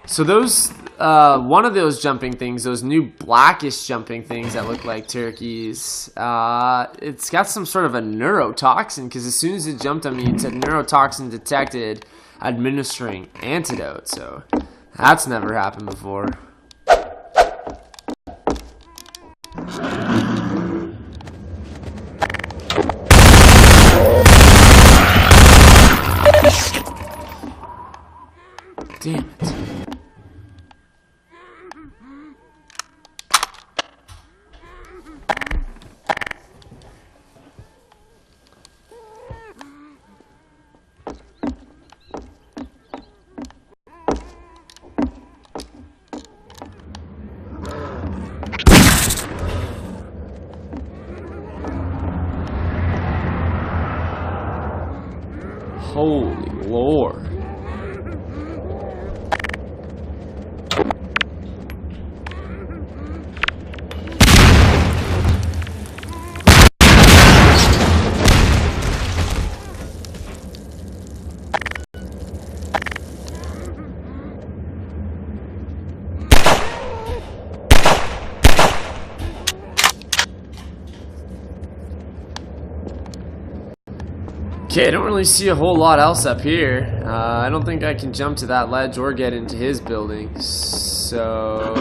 So those, one of those jumping things, those new blackish jumping things that look like turkeys, it's got some sort of a neurotoxin, because as soon as it jumped on me, it said neurotoxin detected, administering antidote, so that's never happened before. Damn it. Holy Lord. Okay, I don't really see a whole lot else up here. I don't think I can jump to that ledge or get into his building, so...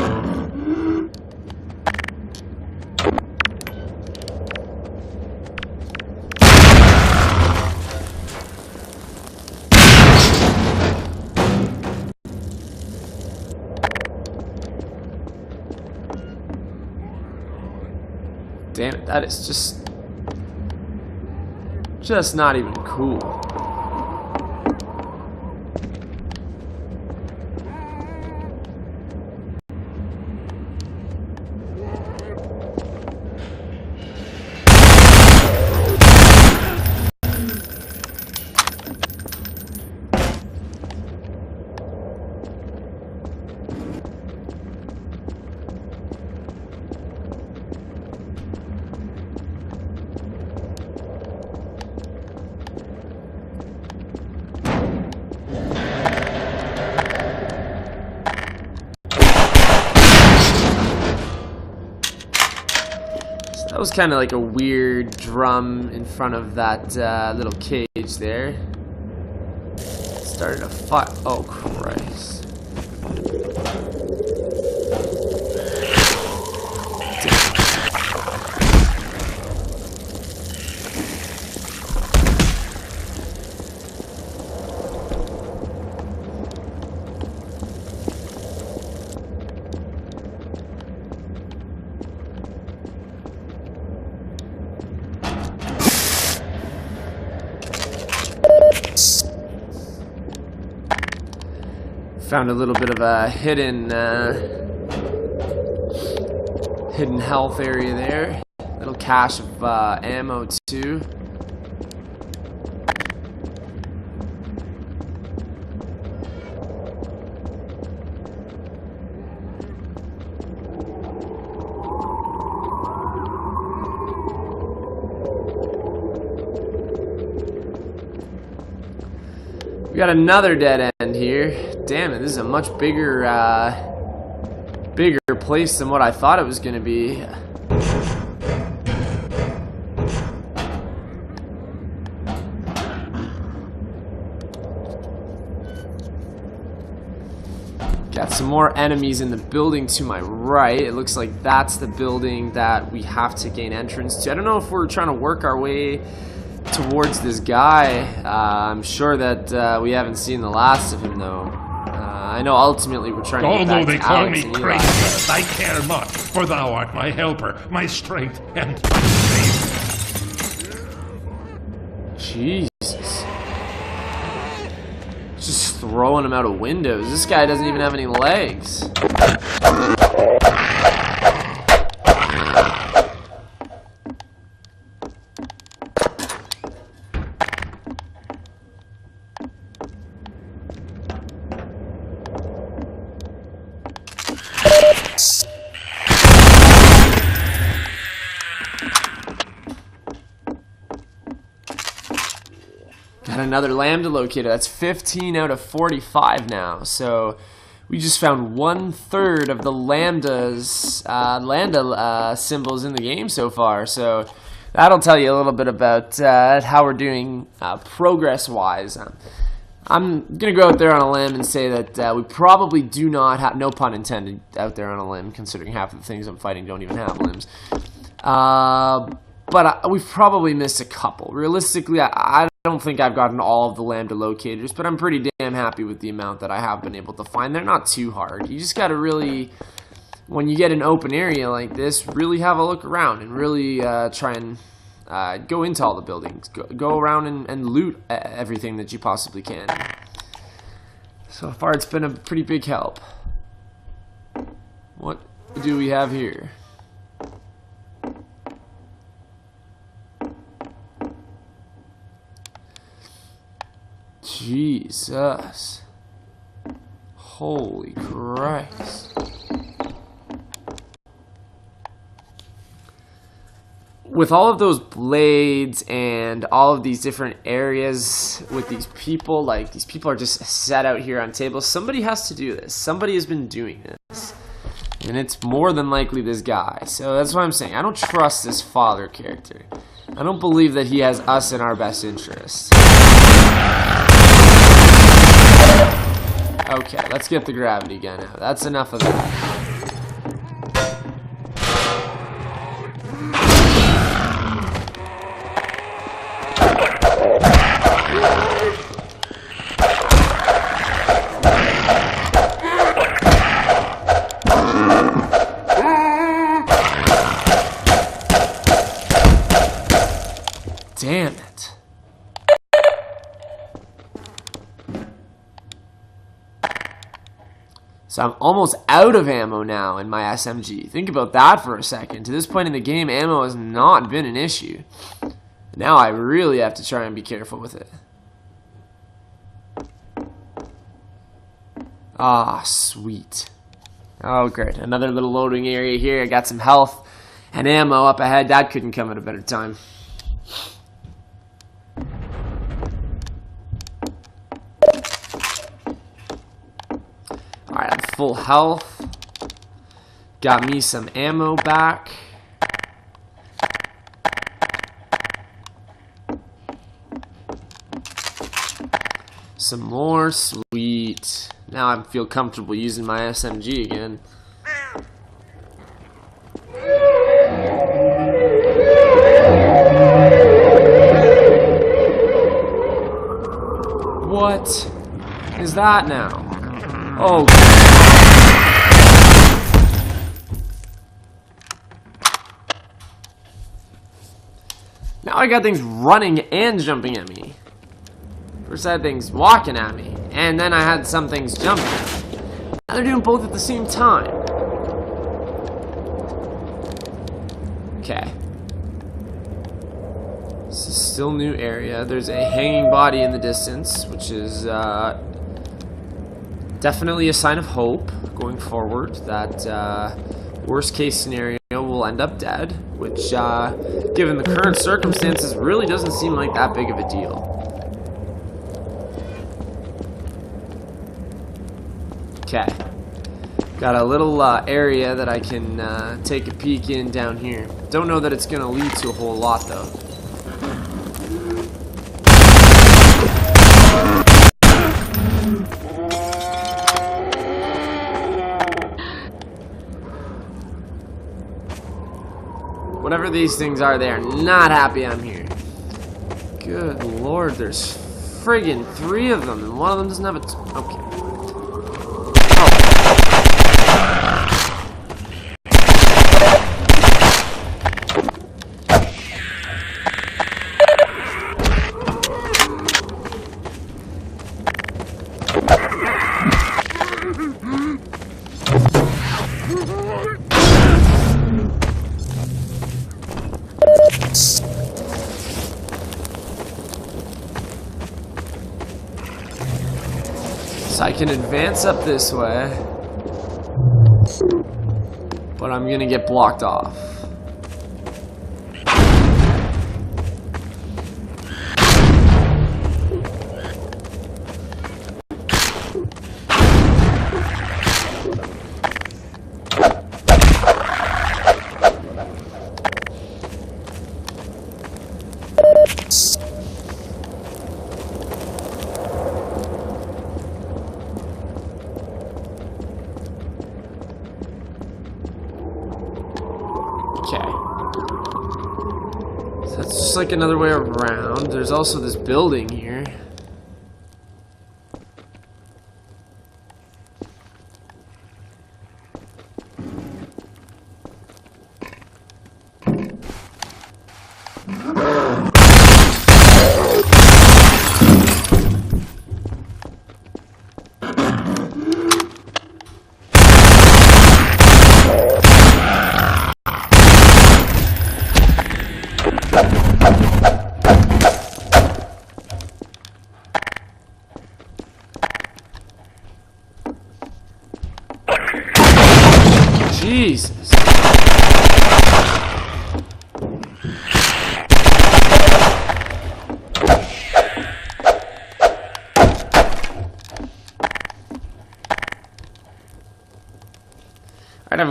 Damn it, that is just not even cool. That was kind of like a weird drum in front of that little cage there. Started a fight. Oh, Christ. Found a little bit of a hidden health area there. Little cache of ammo too. We got another dead end here. Damn it, this is a much bigger place than what I thought it was gonna be. Got some more enemies in the building to my right. It looks like that's the building that we have to gain entrance to. I don't know if we're trying to work our way towards this guy. I'm sure that we haven't seen the last of him though. I know ultimately we're trying to get back Although they to call Alyx me and Eli. crazy, I care not, for thou art my helper, my strength, and my savior. Jesus. Just throwing him out of windows. This guy doesn't even have any legs. Got another lambda locator. That's 15 out of 45 now. So we just found 1/3 of the lambda symbols in the game so far. So that'll tell you a little bit about how we're doing progress-wise. I'm gonna go out there on a limb and say that we probably do not have, no pun intended, out there on a limb, considering half of the things I'm fighting don't even have limbs. But we've probably missed a couple. Realistically, I don't think I've gotten all of the lambda locators, but I'm pretty damn happy with the amount that I have been able to find. They're not too hard. You just gotta really, when you get an open area like this, really have a look around and really try and go into all the buildings. Go around and loot everything that you possibly can. So far, it's been a pretty big help. What do we have here? Jesus. Holy Christ. With all of those blades and all of these different areas with these people, like these people are just set out here on tables. Somebody has to do this. Somebody has been doing this. And it's more than likely this guy. So that's what I'm saying. I don't trust this father character. I don't believe that he has us in our best interest. Okay, let's get the gravity gun out. That's enough of that. Damn it. So I'm almost out of ammo now in my SMG. Think about that for a second. To this point in the game, ammo has not been an issue. Now I really have to try and be careful with it. Ah, sweet. Oh, great. Another little loading area here. I got some health and ammo up ahead. That couldn't come at a better time. Alright, I'm full health. Got me some ammo back. Some more, sweet. Now I feel comfortable using my SMG again. What is that now? Oh. Now I got things running and jumping at me. First I had things walking at me, and then I had some things jumping at me. Now they're doing both at the same time. Okay. This is still new area. There's a hanging body in the distance, which is definitely a sign of hope going forward. That worst case scenario will end up dead, which given the current circumstances really doesn't seem like that big of a deal. Okay, got a little area that I can take a peek in down here. Don't know that it's gonna lead to a whole lot though. Whatever these things are, they are not happy I'm here. Good lord, there's friggin' 3 of them, and one of them doesn't have a okay. So I can advance up this way, but I'm gonna get blocked off. That's just like another way around. There's also this building here.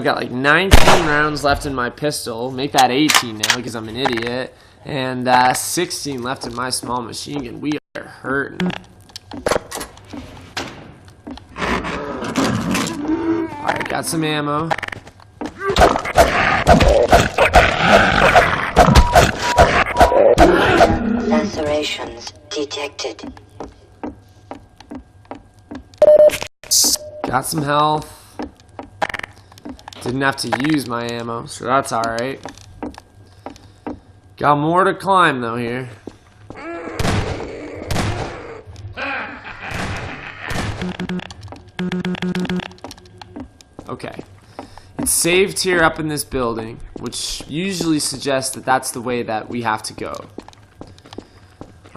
got like 19 rounds left in my pistol. Make that 18 now because I'm an idiot. And 16 left in my small machine gun. We are hurting. Alright, got some ammo. Lacerations detected. Got some health. Didn't have to use my ammo, so that's alright. Got more to climb though here. Okay. It's saved here up in this building, which usually suggests that that's the way that we have to go.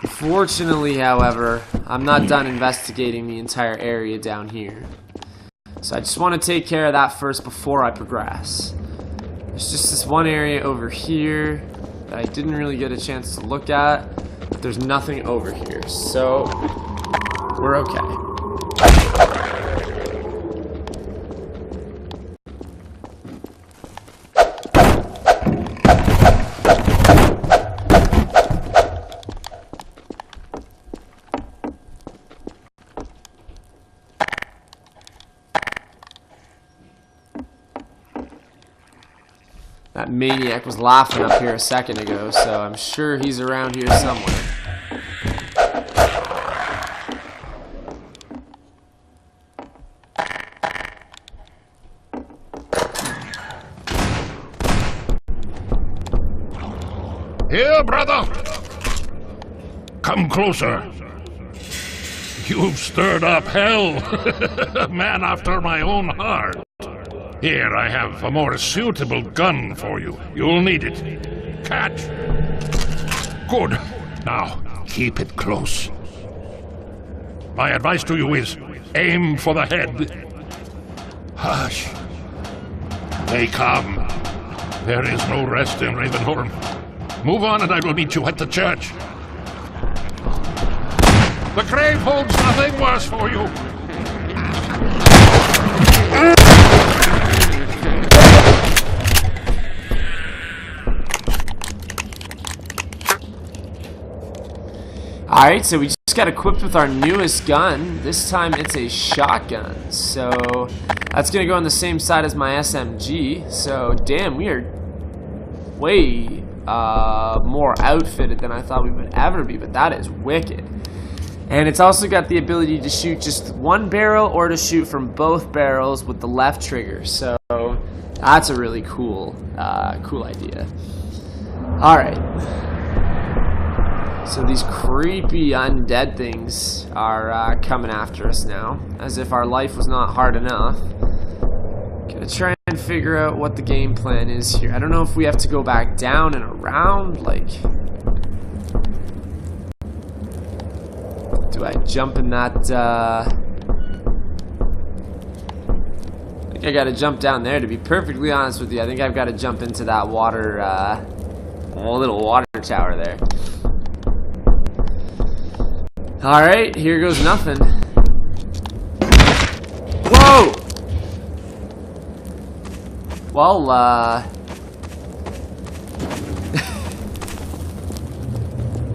Unfortunately, however, I'm not done investigating the entire area down here. So I just want to take care of that first before I progress. There's just this one area over here that I didn't really get a chance to look at, but there's nothing over here, so we're okay. That maniac was laughing up here a second ago, so I'm sure he's around here somewhere. Here, brother! Come closer. You've stirred up hell. A man after my own heart. Here, I have a more suitable gun for you. You'll need it. Catch. Good. Now, keep it close. My advice to you is, aim for the head. Hush. They come. There is no rest in Ravenholm. Move on and I will meet you at the church. The grave holds nothing worse for you. Alright, so we just got equipped with our newest gun. This time it's a shotgun. So that's going to go on the same side as my SMG. So damn, we are way more outfitted than I thought we would ever be. But that is wicked. And it's also got the ability to shoot just one barrel or to shoot from both barrels with the left trigger. So that's a really cool, cool idea. Alright. So these creepy undead things are coming after us now, as if our life was not hard enough. Gonna try and figure out what the game plan is here. I don't know if we have to go back down and around, like... Do I jump in that, I think I gotta jump down there, to be perfectly honest with you. I think I've gotta jump into that water, little water tower there. Alright, here goes nothing. Whoa! Well,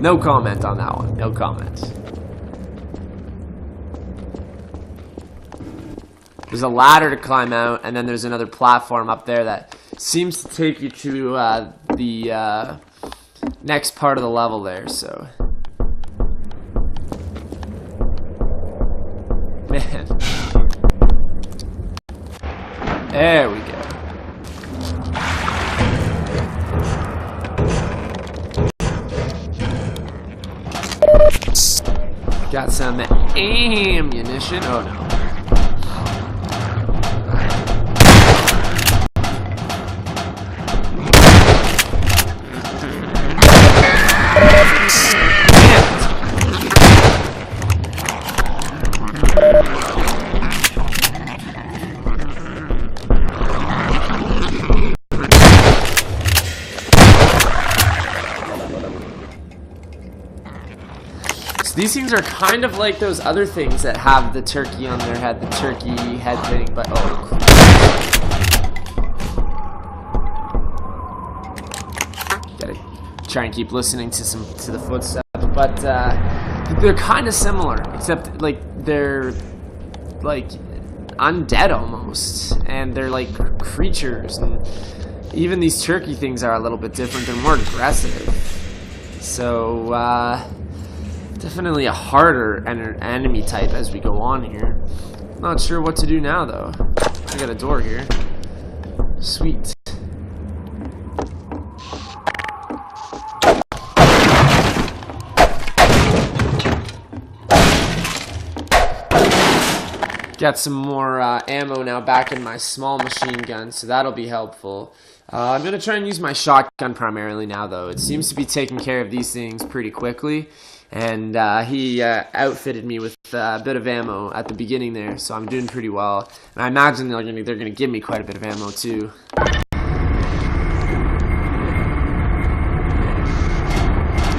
no comment on that one. No comment. There's a ladder to climb out, and then there's another platform up there that seems to take you to the next part of the level there, so... Man. There we go. Got some ammunition. Oh no. These things are kind of like those other things that have the turkey on their head, the turkey head thing, but oh. Gotta try and keep listening to the footsteps. But they're kind of similar, except like they're like undead almost, and they're like creatures, and even these turkey things are a little bit different. They're more aggressive. So definitely a harder enemy type as we go on here. Not sure what to do now though. I got a door here. Sweet. Got some more ammo now back in my small machine gun, so that'll be helpful. I'm going to try and use my shotgun primarily now, though. It seems to be taking care of these things pretty quickly, and he outfitted me with a bit of ammo at the beginning there, so I'm doing pretty well. And I imagine they're going to give me quite a bit of ammo, too.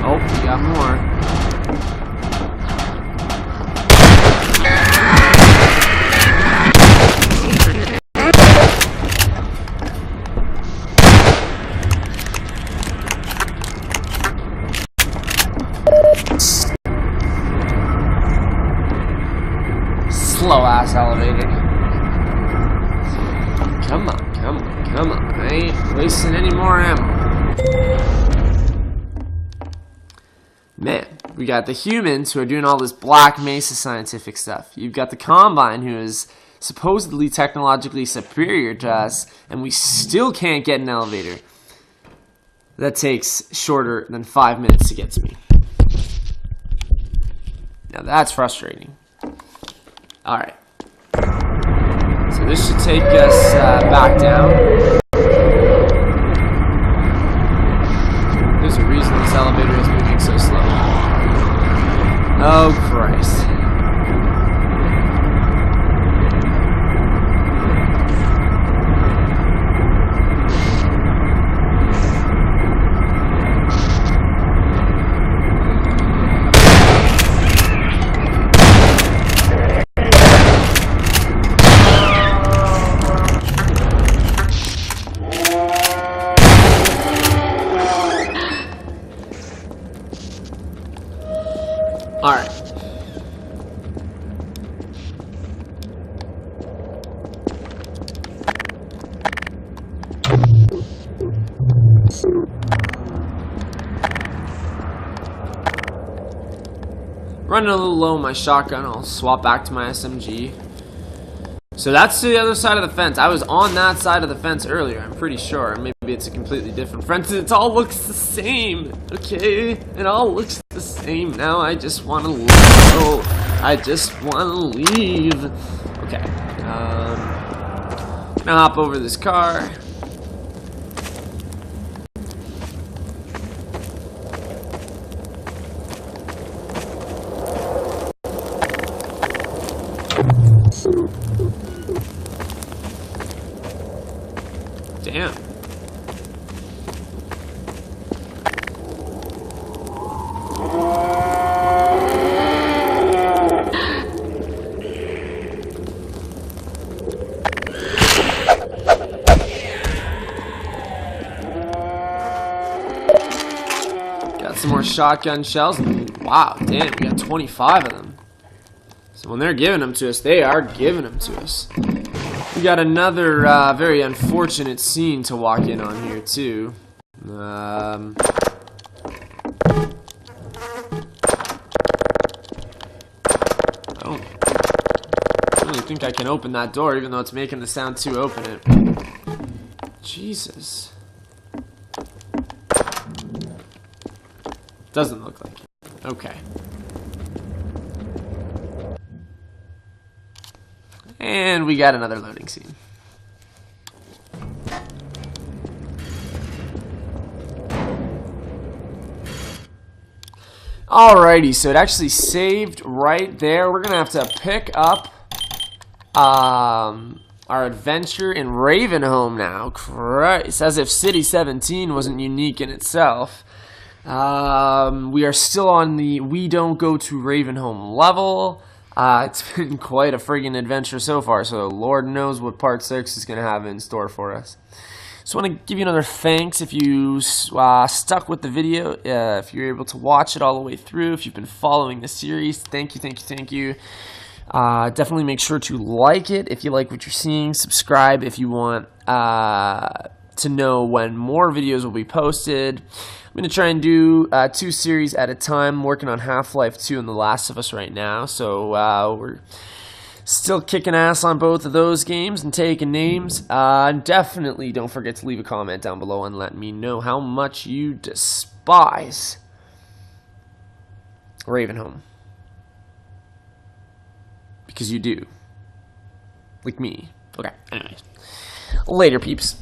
Oh, we got more. Slow-ass elevator. Come on, come on, come on. I ain't wasting any more ammo. Man, we got the humans who are doing all this Black Mesa scientific stuff. You've got the Combine, who is supposedly technologically superior to us, and we still can't get an elevator that takes shorter than 5 minutes to get to me. Now that's frustrating. Alright. So this should take us back down. There's a reason this elevator is moving so slow. Oh, Christ. Alright. Running a little low on my shotgun, I'll swap back to my SMG. So that's the other side of the fence. I was on that side of the fence earlier, I'm pretty sure. Maybe it's a completely different fence. It all looks the same, okay? It all looks the same. Now I just want to leave. Oh, I just want to leave. Okay. Gonna hop over this car. Damn. Got some more shotgun shells. Wow, damn, we got 25 of them. So when they're giving them to us, they are giving them to us. We got another very unfortunate scene to walk in on here, too. I don't really think I can open that door, even though it's making the sound to open it. Jesus. Doesn't look like it. Okay. And we got another loading scene. Alrighty, so it actually saved right there. We're gonna have to pick up our adventure in Ravenholm now. Christ, as if City 17 wasn't unique in itself. We are still on the We Don't Go To Ravenholm level. It's been quite a friggin' adventure so far, so Lord knows what part 6 is going to have in store for us. Just want to give you another thanks if you stuck with the video, if you're able to watch it all the way through, if you've been following the series. Thank you, thank you, thank you. Definitely make sure to like it if you like what you're seeing. Subscribe if you want to know when more videos will be posted. I'm going to try and do 2 series at a time. I'm working on Half-Life 2 and The Last of Us right now, so we're still kicking ass on both of those games and taking names. Definitely don't forget to leave a comment down below and let me know how much you despise Ravenholm. Because you do. Like me. Okay, anyways. Later, peeps.